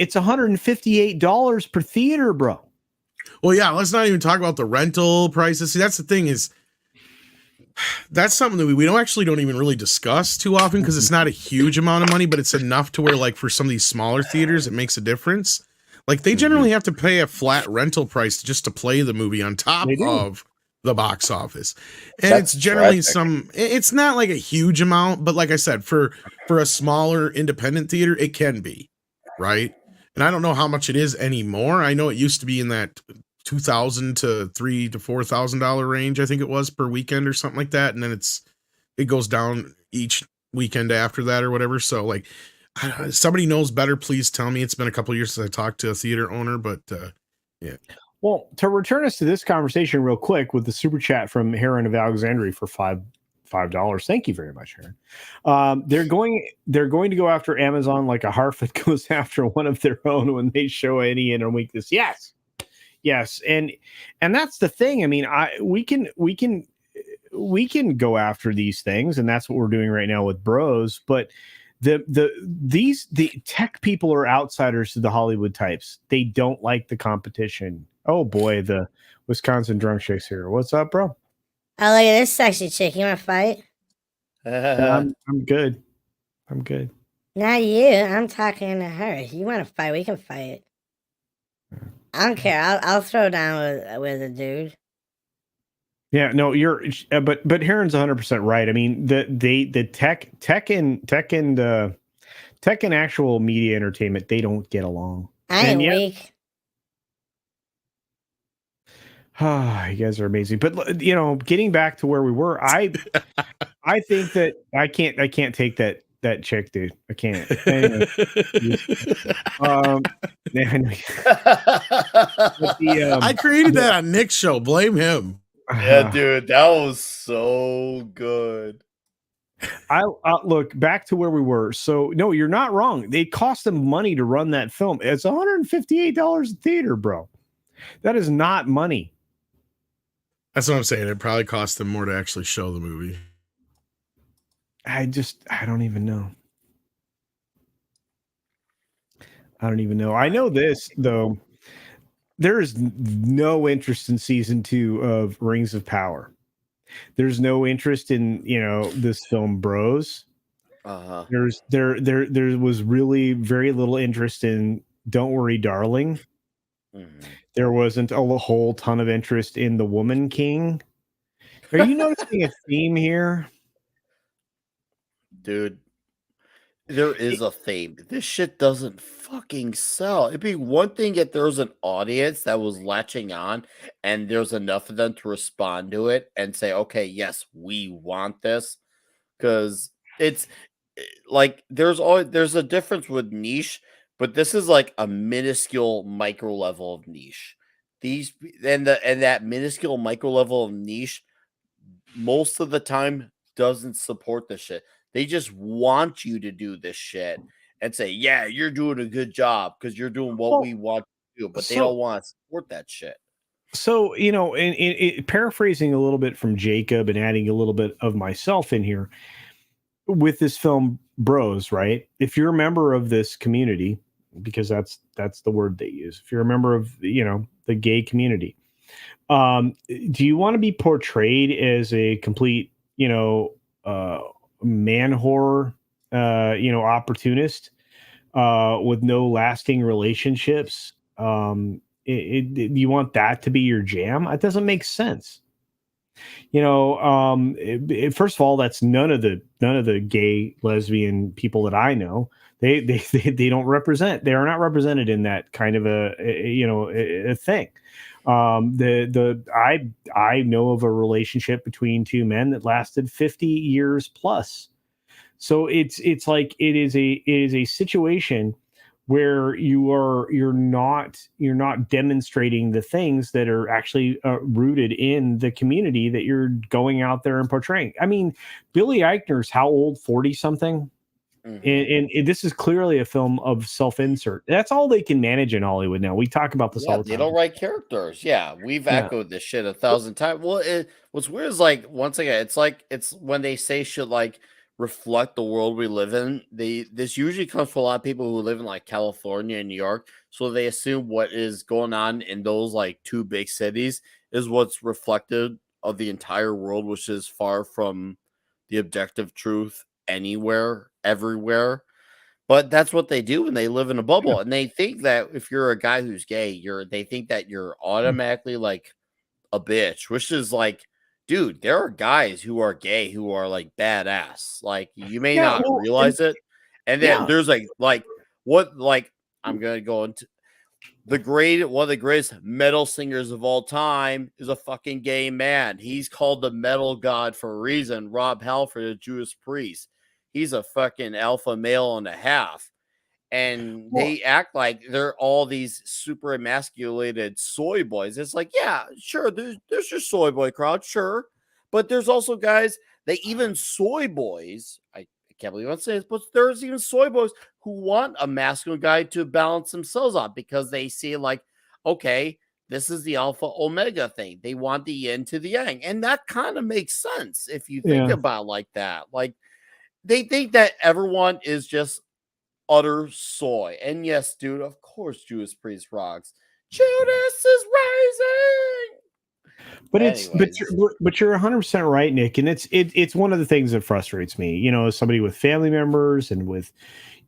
It's $158 per theater, bro. Well, yeah, let's not even talk about the rental prices. See, that's the thing is, that's something that we don't even really discuss too often because it's not a huge amount of money, but it's enough to where, like, for some of these smaller theaters, it makes a difference. Like, they generally have to pay a flat rental price just to play the movie on top of the box office. And it's generally it's not like a huge amount, but like I said, for a smaller independent theater, it can be, right? And I don't know how much it is anymore. I know it used to be in that $2,000 to $3,000 to $4,000 range, I think it was, per weekend or something like that, and then it goes down each weekend after that or whatever. So, like, somebody knows better, please tell me. It's been a couple of years since I talked to a theater owner, but yeah. Well, to return us to this conversation real quick with the super chat from Heron of Alexandria for $5. Thank you very much, Heron. They're going to go after Amazon like a Harfoot goes after one of their own when they show any inner weakness. Yes, and that's the thing. I mean, we can go after these things, and that's what we're doing right now with Bros. But the tech people are outsiders to the Hollywood types. They don't like the competition. Oh boy, the Wisconsin drunk chick's here. What's up, bro? Oh, look at this sexy chick. You want to fight? I'm good. I'm good. Not you. I'm talking to her. You want to fight? We can fight. I don't care. I'll throw down with a dude. Yeah, no, but Heron's 100% right. I mean, the tech and actual media entertainment, they don't get along. I ain't weak. You guys are amazing. But getting back to where we were, I think that I can't take that chick, dude. I can't. Anyway, I created that on Nick's show. Blame him. Yeah, dude, that was so good. I'll look back to where we were. So no, you're not wrong. They cost them money to run that film. It's $158 a theater, bro. That is not money. That's what I'm saying. It probably cost them more to actually show the movie. I don't even know. I know this, though. There is no interest in season 2 of Rings of Power. There's no interest in, this film Bros. There was really very little interest in Don't Worry, Darling. Mm-hmm. There wasn't a whole ton of interest in The Woman King. Are you noticing a theme here? Dude, there is a theme. This shit doesn't fucking sell. It'd be one thing if there was an audience that was latching on and there's enough of them to respond to it and say, okay, yes, we want this. Because it's like there's a difference with niche But this is like a minuscule micro level of niche. These and that minuscule micro level of niche most of the time doesn't support the shit. They just want you to do this shit and say, "Yeah, you're doing a good job because you're doing what Well, we want to do," but they so don't want to support that shit. so paraphrasing a little bit from Jacob and adding a little bit of myself in here with this film Bros, right? If you're a member of this community, because that's the word they use. If you're a member of, the gay community, do you want to be portrayed as a complete, man whore, opportunist, with no lasting relationships? You want that to be your jam? It doesn't make sense. First of all, that's none of the gay lesbian people that I know. They don't represent. They are not represented in that kind of a thing. I know of a relationship between two men that lasted 50 years plus. So it's like it is a situation where you're not demonstrating the things that are actually rooted in the community that you're going out there and portraying. I mean, Billy Eichner's how old? 40 something. And this is clearly a film of self-insert. That's all they can manage in Hollywood now. We talk about this Yeah, all the they time. don't write characters. Yeah, we've Yeah. echoed this shit 1,000 times. Well, what's weird is like once again, it's when they say shit like reflect the world we live in. This usually comes from a lot of people who live in like California and New York, so they assume what is going on in those like two big cities is what's reflected of the entire world, which is far from the objective truth anywhere, everywhere. But that's what they do when they live in a bubble, and they think that if you're a guy who's gay, they think that you're automatically like a bitch, which is like, dude, there are guys who are gay who are like badass. Like you may Yeah, not well, realize it, and then yeah. there's like what like I'm gonna go into one of the greatest metal singers of all time is a fucking gay man. He's called the metal god for a reason. Rob Halford, a Jewish priest. He's a fucking alpha male and a half. And Well, they act like they're all these super emasculated soy boys. It's like, yeah, sure, there's your soy boy crowd, sure. But there's also guys that even soy boys, I can't believe I'm saying this, but there's even soy boys who want a masculine guy to balance themselves out because they see like, okay, this is the alpha omega thing. They want the yin to the yang. And that kind of makes sense if you think yeah. about it like that. Like they think that everyone is just utter soy. And yes, dude, of course Judas Priest rocks. Judas is rising. But Anyways, you're 100% right, Nick, and it's one of the things that frustrates me. As somebody with family members and with,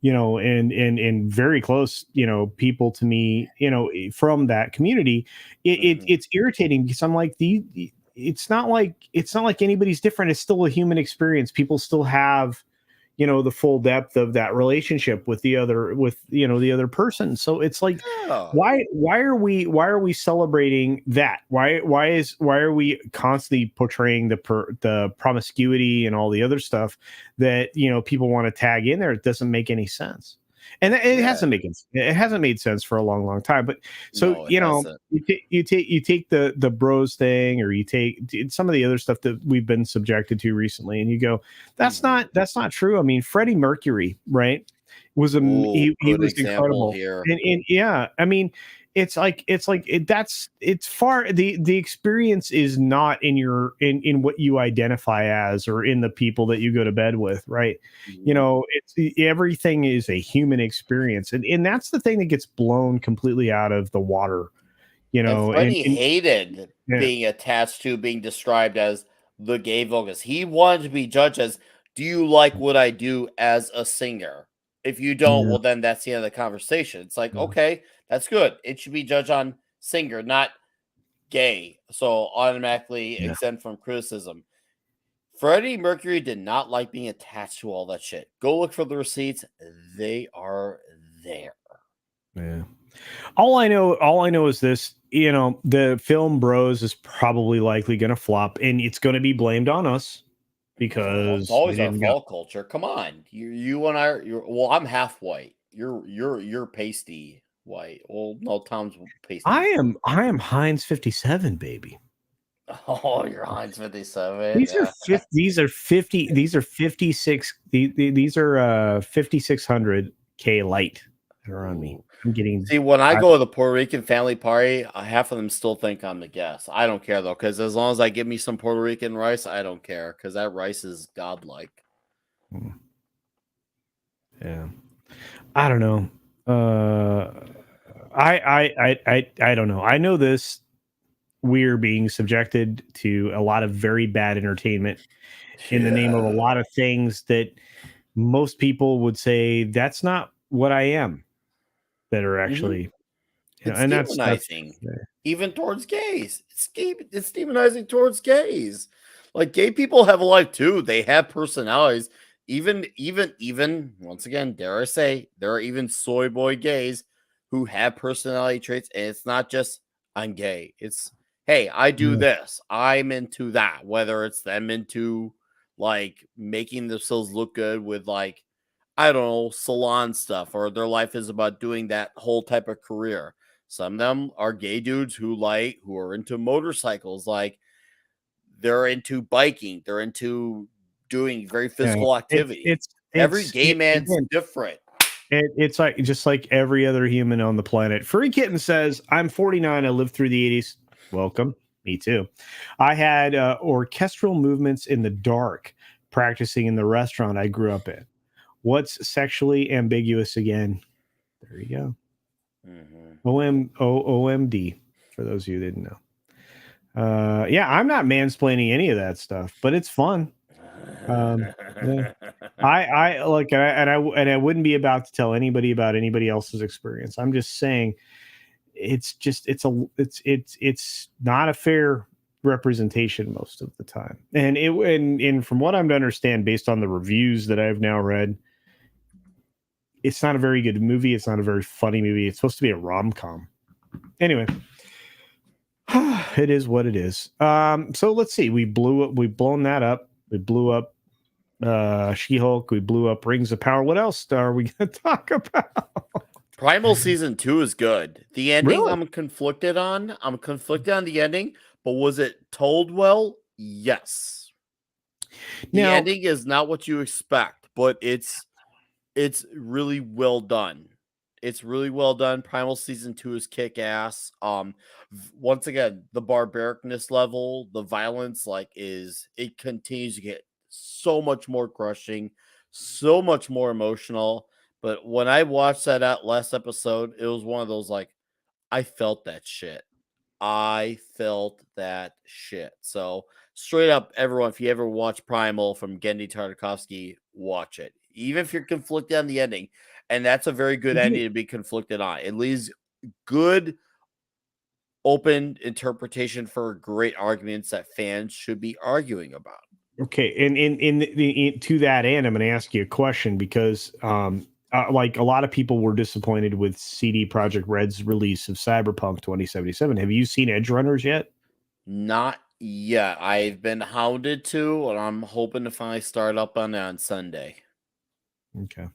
and very close, people to me, from that community, it's irritating because I'm like it's not like anybody's different. It's still a human experience. People still have the full depth of that relationship with the other person. So it's like, yeah. why are we celebrating that? Why are we constantly portraying the promiscuity and all the other stuff that people want to tag in there? It doesn't make any sense. And it hasn't made sense for a long time. But so No, it hasn't. you take the bros thing, or you take some of the other stuff that we've been subjected to recently, and you go, that's not true. I mean, Freddie Mercury, right, was he good was example incredible here. and yeah, I mean, it's far, the experience is not in what you identify as or in the people that you go to bed with, right? It's everything is a human experience, and that's the thing that gets blown completely out of the water, And Freddie and hated yeah, being attached to being described as the gay vocalist. He wanted to be judged as, do you like what I do as a singer? If you don't, yeah, well, then that's the end of the conversation. It's like, yeah, okay, that's good. It should be judged on singer, not gay. So automatically yeah. exempt from criticism. Freddie Mercury did not like being attached to all that shit. Go look for the receipts. They are there. Yeah. All I know is this, the film Bros is probably likely going to flop, and it's going to be blamed on us It's because we always our didn't go. fault culture. Come on. You and I are, well, I'm half white. You're pasty white. Well, no, Tom's pasty. I am Heinz 57, baby. Oh, you're Heinz 57. These are 50, these are 56 these are 5600K light that are on me. I'm getting See, when I go to the Puerto Rican family party, half of them still think I'm the guest. I don't care though, because as long as I give me some Puerto Rican rice, I don't care, because that rice is godlike. Yeah, I don't know. I don't know. I know this. We're being subjected to a lot of very bad entertainment in the name of a lot of things that most people would say that's not what I am. That are actually, It's and demonizing, even towards gays. It's demonizing towards gays. Like, gay people have a life too. They have personalities. Even once again, dare I say, there are even soy boy gays who have personality traits, and it's not just I'm gay. It's hey, I do this. I'm into that. Whether it's them into like making themselves look good with like, I don't know, salon stuff, or their life is about doing that whole type of career. Some of them are gay dudes who are into motorcycles, like they're into biking, they're into doing very physical activity. Every gay man's different. It's like just like every other human on the planet. Furry Kitten says, I'm 49. I lived through the 80s. Welcome. Me too. I had orchestral movements in the dark practicing in the restaurant I grew up in. What's sexually ambiguous again? There you go. OMD, for those of you who didn't know. Yeah, I'm not mansplaining any of that stuff, but it's fun. Yeah. I look, and I wouldn't be about to tell anybody about anybody else's experience. I'm just saying it's not a fair representation most of the time. And from what I'm to understand, based on the reviews that I've now read, it's not a very good movie. It's not a very funny movie. It's supposed to be a rom-com. Anyway, it is what it is. So let's see. We've blown that up. We blew up She-Hulk. We blew up Rings of Power. What else are we going to talk about? Primal season 2 is good. The ending, Really? I'm conflicted on. I'm conflicted on the ending, but was it told well? Yes. The ending is not what you expect, but it's really well done. It's really well done. Primal season 2 is kick ass. Once again, the barbaricness level, the violence, it continues to get so much more crushing, so much more emotional. But when I watched that last episode, it was one of those I felt that shit. So straight up, everyone, if you ever watch Primal from Gendy Tartakovsky, watch it. Even if you're conflicted on the ending, and that's a very good ending to be conflicted on. It leaves good open interpretation for great arguments that fans should be arguing about. Okay, and to that end, I'm going to ask you a question because like a lot of people were disappointed with CD Projekt Red's release of Cyberpunk 2077. Have you seen Edge Runners yet? Not yet. I've been hounded to, and I'm hoping to finally start up on it on Sunday. Okay.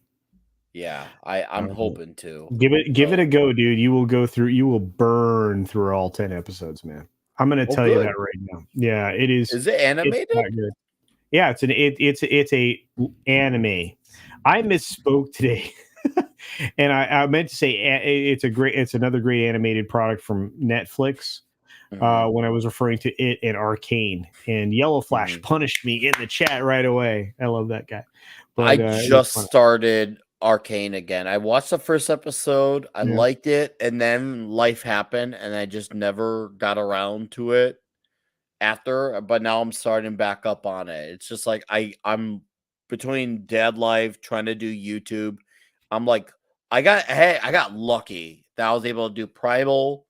Yeah, I'm hoping to. Give it a go, dude. You will burn through all 10 episodes, man. I'm going to tell you that right now. Yeah, it is. Is it animated? It's not good. Yeah, it's a anime. I misspoke today, and I meant to say it's another great animated product from Netflix. When I was referring to it and Arcane, and Yellow Flash punished me in the chat right away. I love that guy. But, I just started Arcane again. I watched the first episode. I liked it, and then life happened, and I just never got around to it after. But now I'm starting back up on it. It's just like I'm between dad life, trying to do YouTube. I'm like, I got lucky that I was able to do Primal,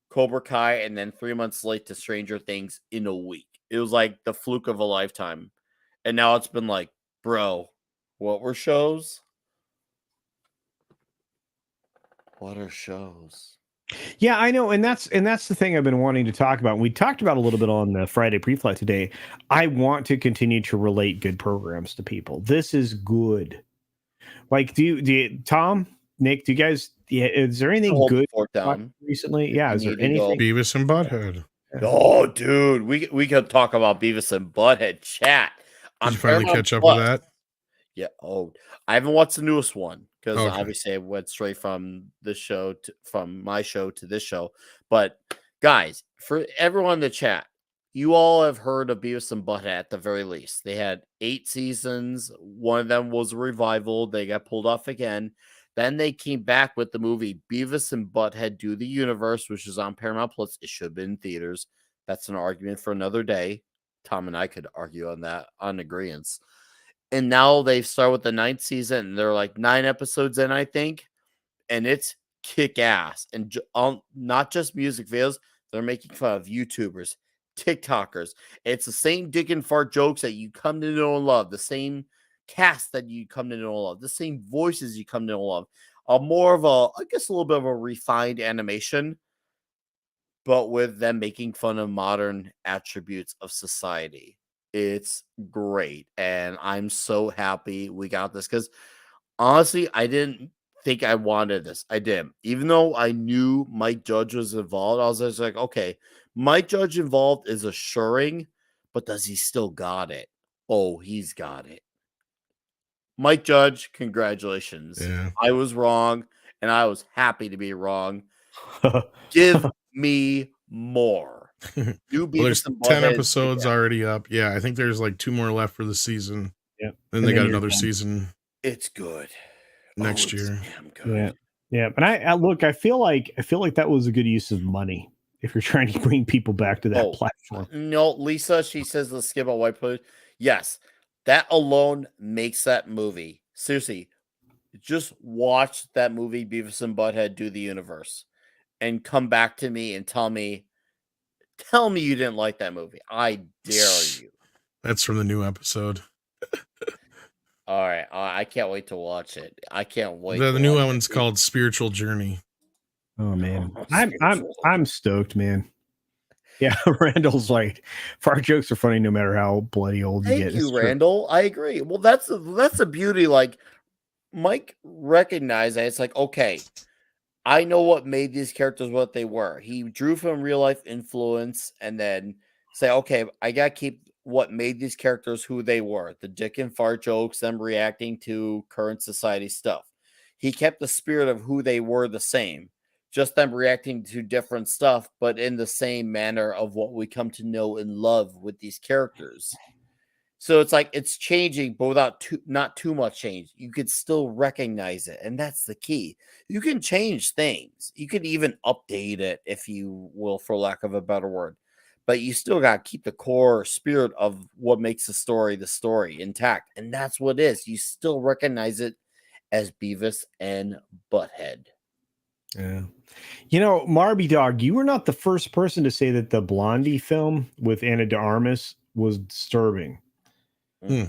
Cobra Kai, and then 3 months late to Stranger Things in a week. It was like the fluke of a lifetime. And now it's been like, bro, what were shows? What are shows? Yeah, I know, and that's the thing I've been wanting to talk about. We talked about a little bit on the Friday pre-flight today. I want to continue to relate good programs to people. This is good. Like, do you Tom? Nick, do you guys? Yeah, is there anything Hold the good fork watched down. recently? Yeah, I is there need to go. anything? Beavis and Butthead. Oh, dude, we could talk about Beavis and Butthead chat. Did On you finally Paramount catch up Plus. with that? Yeah. Oh, I haven't watched the newest one because Okay. obviously I went straight from the show from my show to this show. But guys, for everyone in the chat, you all have heard of Beavis and Butthead at the very least. They had 8 seasons. One of them was a revival. They got pulled off again. Then they came back with the movie Beavis and Butthead Do the Universe, which is on Paramount Plus. It should have been in theaters. That's an argument for another day. Tom and I could argue on that on agreeance. And now they've started with the 9th season, and they're like 9 episodes in, I think, and it's kick ass. And not just music videos, they're making fun of YouTubers, TikTokers. It's the same dick and fart jokes that you come to know and love, the same cast that you come to know and love, the same voices you come to know and love. More of a, I guess, a little bit of a refined animation, but with them making fun of modern attributes of society. It's great, and I'm so happy we got this because honestly, I didn't think I wanted this. I did, even though I knew Mike Judge was involved. I was just like, okay, Mike Judge involved is assuring, but does he still got it? Oh, he's got it. Mike Judge, congratulations. Yeah. I was wrong, and I was happy to be wrong. Give me more. Well, there's 10 episodes already up. Yeah, I think there's like 2 more left for the season. Yeah. Then they got another season. It's good. Next year. Damn good. Yeah. But I look, I feel like that was a good use of money if you're trying to bring people back to that platform. No, Lisa, she says let's skip a white plate. Yes, that alone makes that movie. Seriously, just watch that movie Beavis and Butthead Do the Universe and come back to me and tell me you didn't like that movie. I dare you. That's from the new episode. All right, I can't wait to watch it. I can't wait. The new one's called Spiritual Journey. Oh man, I'm stoked, man. Yeah, Randall's like, fart jokes are funny no matter how bloody old you get. Thank you, Randall. I agree. Well, that's the beauty. Like Mike recognized that it's like, okay, I know what made these characters what they were. He drew from real life influence and then say, okay, I got to keep what made these characters who they were. The dick and fart jokes, them reacting to current society stuff. He kept the spirit of who they were the same, just them reacting to different stuff, but in the same manner of what we come to know and love with these characters. So it's like it's changing, but without not too much change. You could still recognize it, and that's the key. You can change things. You can even update it, if you will, for lack of a better word. But you still got to keep the core spirit of what makes the story intact, and that's what it is. You still recognize it as Beavis and Butthead. Yeah. You know, Marby Dog, you were not the first person to say that the Blondie film with Anna de Armas was disturbing.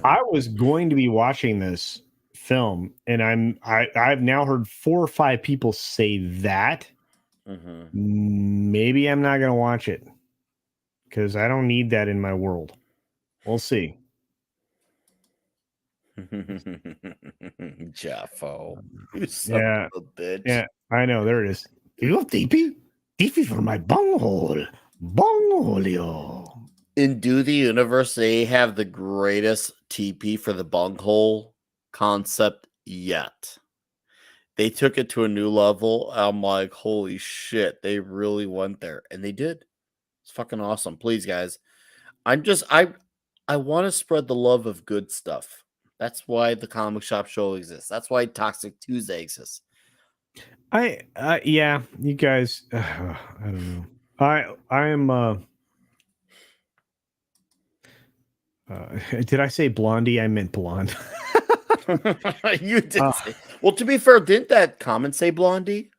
I was going to be watching this film, and I've now heard 4 or 5 people say that. Maybe I'm not going to watch it because I don't need that in my world. We'll see. Jaffo. Yeah. Bitch. Yeah, I know. There it is. You love TP? TP for my bunghole. Bunghole. In Do the Universe, they have the greatest TP for the bunghole concept yet. They took it to a new level. I'm like, holy shit, they really went there. And they did. It's fucking awesome. Please, guys. I want to spread the love of good stuff. That's why the comic shop show exists. That's why Toxic Tuesday exists. Yeah, you guys, I don't know. I am, did I say Blondie? I meant blonde. You did say. Well, to be fair, didn't that comment say Blondie?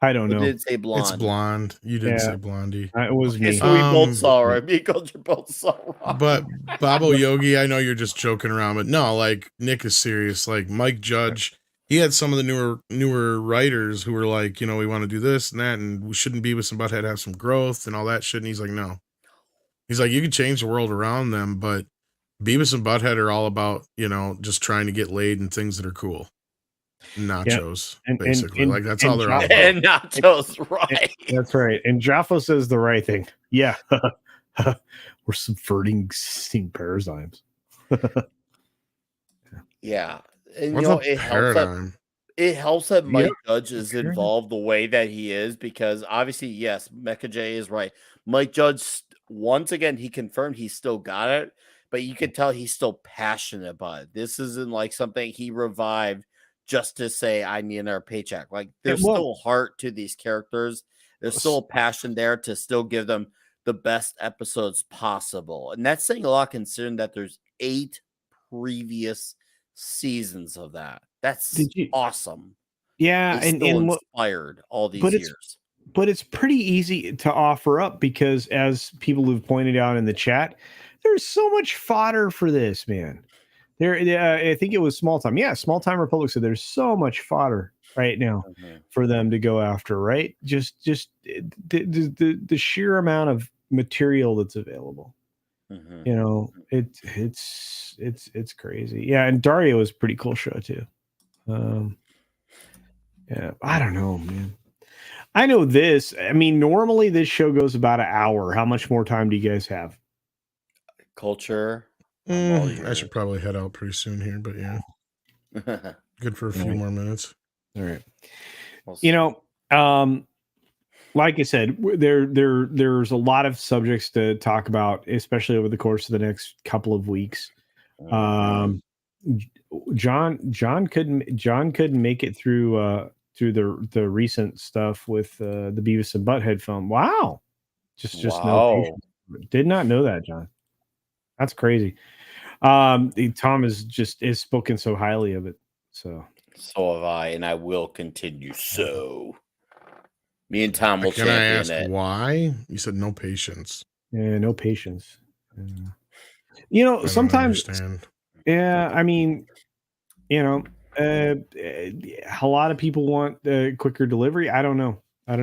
I don't know. Did it say blonde? It's blonde. You didn't say Blondie. It was me. So we both saw right. Me and Culture both saw wrong. But Babo Yogi, I know you're just joking around, but no, like Nick is serious. Like Mike Judge, he had some of the newer writers who were like, you know, we want to do this and that, and we shouldn't Beavis and Butthead have some growth and all that shit. And he's like, no. He's like, you can change the world around them, but Beavis and Butthead are all about, you know, just trying to get laid and things that are cool. nachos, And- basically. and- like that's and all they're Jaffa- all about. And nachos, right? That's right. And Jaffa says the right thing. Yeah. We're subverting existing paradigms. Yeah. And What's you know, a it helps that paradigm? Mike Yep. Judge is Sure. involved the way that he is, because obviously, yes, Mecha J is right. Mike Judge, once again, he confirmed he still got it, but you can tell he's still passionate about it. This isn't like something he revived just to say, I need another paycheck. Like, there's well- still heart to these characters. There's still a passion there to still give them the best episodes possible. And that's saying a lot, considering that there's 8 previous seasons of that. That's Did you- awesome. Yeah, It's and still look, inspired all these but it's- years. but it's pretty easy to offer up because, as people have pointed out in the chat, there's so much fodder for this, man. I think it was Small Time. Yeah, Small Time Republic said there's so much fodder right now for them to go after. Right, just the sheer amount of material that's available. You know, it's crazy. Yeah, and Dario is a pretty cool show too. Yeah, I don't know, man. I know this. I mean, normally this show goes about an hour. How much more time do you guys have? Culture. I'm all I should probably head out pretty soon here, but yeah, yours. good for a few more minutes. All right. We'll You see. know, like I said, there's a lot of subjects to talk about, especially over the course of the next couple of weeks. John couldn't make it through the recent stuff with the Beavis and Butthead film. Wow, just no Wow. patience. Did not know that, John. That's crazy. Tom is spoken so highly of it. So have I, and I will continue. So, me and Tom will Can I ask champion it. why? You said no patience. yeah, no patience. You know, I don't sometimes understand. yeah, I mean, you know, a lot of people want quicker delivery. I don't know.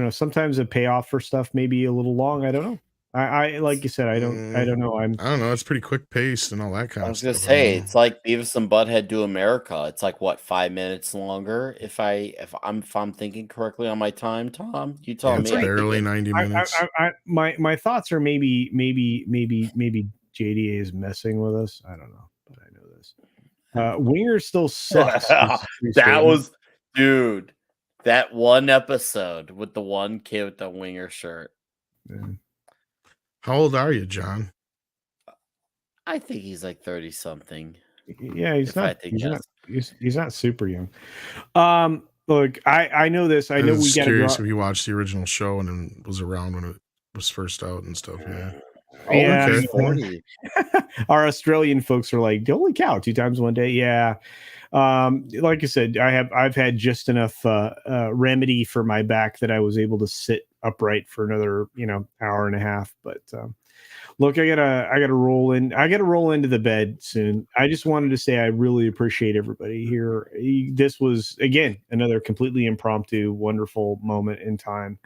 Sometimes the payoff for stuff may be a little long. I don't know. I like you said, I don't know. I don't know. It's pretty quick paced and all that kind I of was gonna stuff. say it's like Beavis and Butthead Do America. It's like what, 5 minutes longer? If I'm thinking correctly on my time, Tom, you tell it's me. barely 90 minutes. My thoughts are maybe JDA is messing with us. I don't know, but I know this. Winger still sucks. That was, dude, that one episode with the one kid with the winger shirt. Yeah. How old are you, John? I think he's like 30 something. Yeah, he's If I not. think He's not super young. Look, I know this. I know we got to curious go. if you watched the original show and then was around when it was first out and stuff. Yeah. Oh, Yeah, he's okay. 40. Our Australian folks are like, holy cow, 2 times one day. Yeah. Like I said, I've had just enough remedy for my back that I was able to sit upright for another, hour and a half. But look, I gotta roll in. I gotta roll into the bed soon. I just wanted to say I really appreciate everybody here. This was again another completely impromptu, wonderful moment in time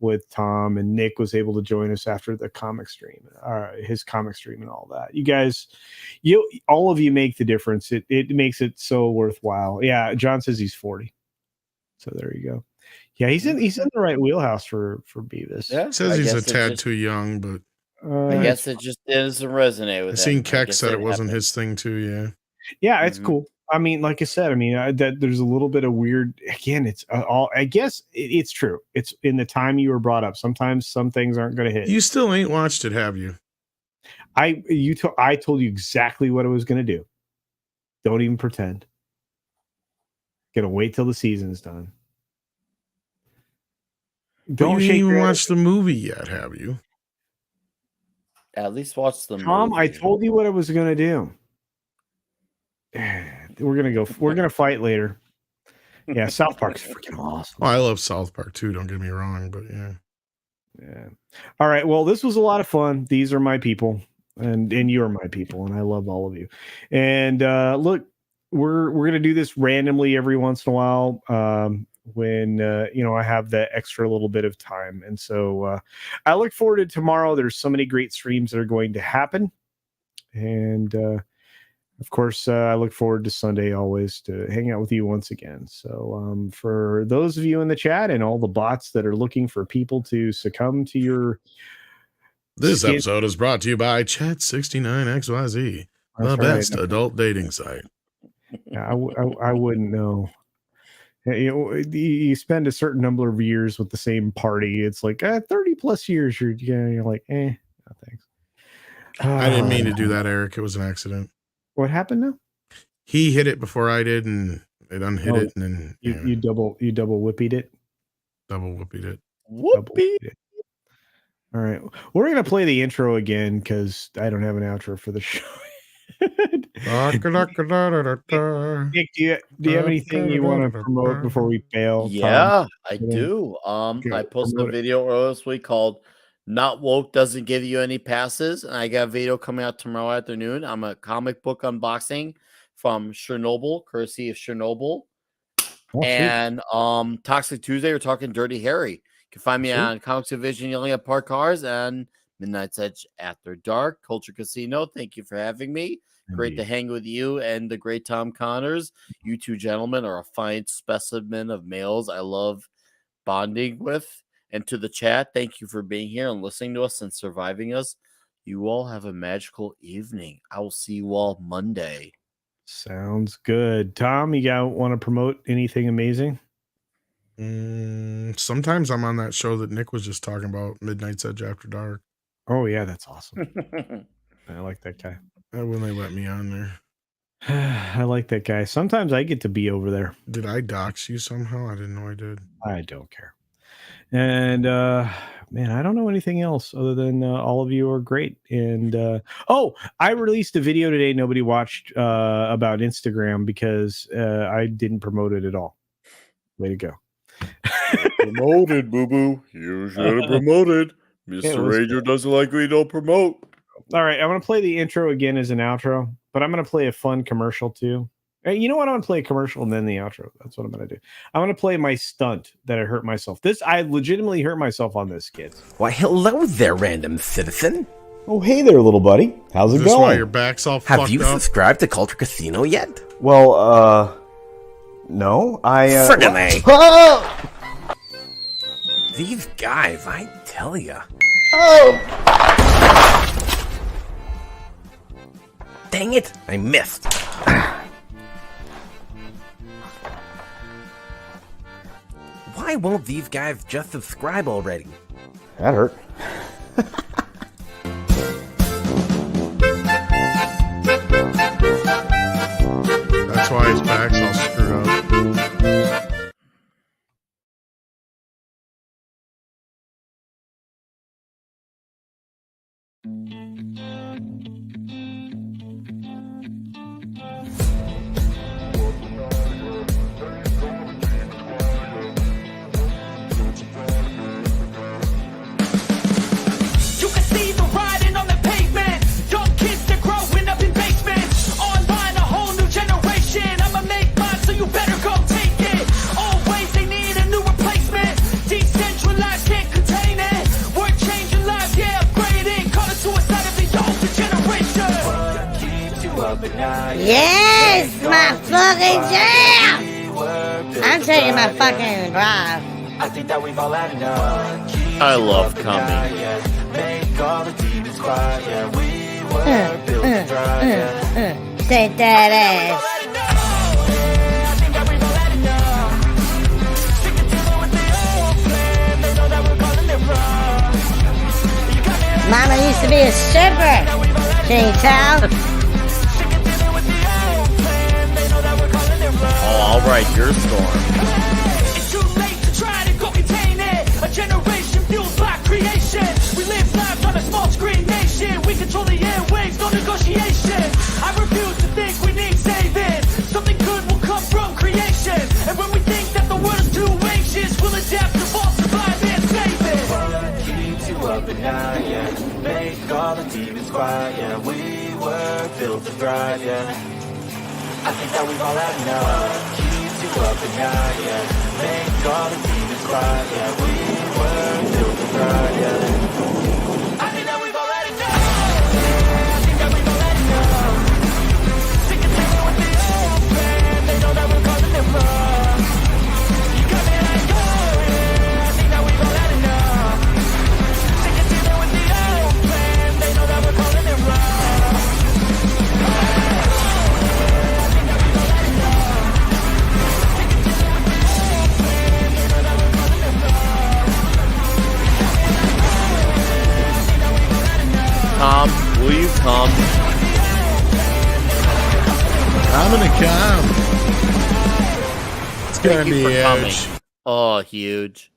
with Tom, and Nick was able to join us after the comic stream, his comic stream and all that. You guys, all of you make the difference. It makes it so worthwhile. Yeah. John says he's 40. So there you go. Yeah. He's in the right wheelhouse for Beavis. Yeah, It says he's a tad too young, but I guess it just doesn't resonate with I seen him. Keck said it wasn't his thing too. Yeah. Yeah, it's cool. I mean, like I said, that there's a little bit of weird. Again, it's all. I guess it's true. It's in the time you were brought up. Sometimes some things aren't going to hit. You still ain't watched it, have you? I told you exactly what I was going to do. Don't even pretend. Gonna wait till the season's done. Don't you even watch the movie yet, have you? At least watch the Tom, movie. I told you what I was going to do. We're gonna fight later. Yeah, South Park's freaking awesome. Well, I love South Park too, don't get me wrong, but yeah. All right, well, this was a lot of fun. These are my people, and you are my people, and I love all of you. And look, we're gonna do this randomly every once in a while when I have that extra little bit of time. And so I look forward to tomorrow. There's so many great streams that are going to happen, and Of course, I look forward to Sunday always to hang out with you once again. So for those of you in the chat and all the bots that are looking for people to succumb to your This episode is brought to you by Chat69XYZ, the best adult dating site. I wouldn't know. You spend a certain number of years with the same party. It's like 30 plus years. You're like, no thanks. I didn't mean to do that, Eric. It was an accident. What happened now? He hit it before I did, and it unhit it, and then you double whippied it. Double whippied it. Whoopee. All right, we're gonna play the intro again because I don't have an outro for the show. Nick, do you have anything you want to promote before we fail? Yeah, I do. I posted a video earlier this week called "Not Woke Doesn't Give You Any Passes," and I got a video coming out tomorrow afternoon. I'm a comic book unboxing from Chernobyl, courtesy of Chernobyl. And Toxic Tuesday, we're talking Dirty Harry. You can find me on Comics Division, Yelling at Park Cars, and Midnight's Edge After Dark, Culture Casino. Thank you for having me. Great to hang with you and the great Tom Connors. You two gentlemen are a fine specimen of males I love bonding with. And to the chat, thank you for being here and listening to us and surviving us. You all have a magical evening. I will see you all Monday. Sounds good. Tom, you want to promote anything amazing? Sometimes I'm on that show that Nick was just talking about, Midnight's Edge After Dark. Oh, yeah, that's awesome. I like that guy. When they let me on there. I like that guy. Sometimes I get to be over there. Did I dox you somehow? I didn't know I did. I don't care. And man, I don't know anything else other than all of you are great. And I released a video today nobody watched about Instagram because I didn't promote it at all. Way to go. Promoted, boo-boo. You should have promoted. Mr. Ranger doesn't like we don't promote. All right, I'm going to play the intro again as an outro, but I'm going to play a fun commercial too. Hey, you know what? I'm going to play a commercial and then the outro. That's what I'm going to do. I'm going to play my stunt that I hurt myself. I legitimately hurt myself on this, kids. Why, hello there, random citizen. Oh, hey there, little buddy. How's it going? Is this why your back's all fucked up? Have you subscribed to Culture Casino yet? Well, no. Friggin' A. Oh! These guys, I tell ya. Oh! Dang it, I missed. Why won't these guys just subscribe already? That hurt. That's why his back's all screwed up. You can see the writing on the pavement. Young kids, they're growing up in basements. Online, a whole new generation. I'ma make mine, so you better go take it. Always, they need a new replacement. Decentralized, can't contain it. We're changing lives, yeah, upgrading. Call it suicide of the older generation. What keeps you up at night? Yes, my fucking jam! I'm taking my fucking drive. I think that we've all had enough. I love coming. Make all the demons quiet. Yeah, we were built to thrive. Yeah. Take that ass. I think that we've all had enough. Sick and tired with the old plan. They know that we're calling it wrong. You got me. Mama used to be a stripper. Can you tell? Sick and tired with the old plan. They know that we're calling it wrong. Oh, I'll write your storm. It's too late to try to go contain it. A generation fueled by creation. We live lives on a small screen nation. We control the airwaves, no negotiation. I refuse to think we need saving. Something good will come from creation. And when we think that the world is too anxious, we'll adapt, evolve, survive, and save it. What keeps you up at night, yeah. Make all the demons quiet, yeah. We were built to thrive, yeah. I think that we've all had enough. Keeps you up at night, yeah. Make all the demons quiet, yeah. We were built to thrive, yeah. I think that we've all had enough. I think that we've all had enough. Tom, will you come? I'm gonna come. It's gonna Thank you be for coming. huge. Oh, huge.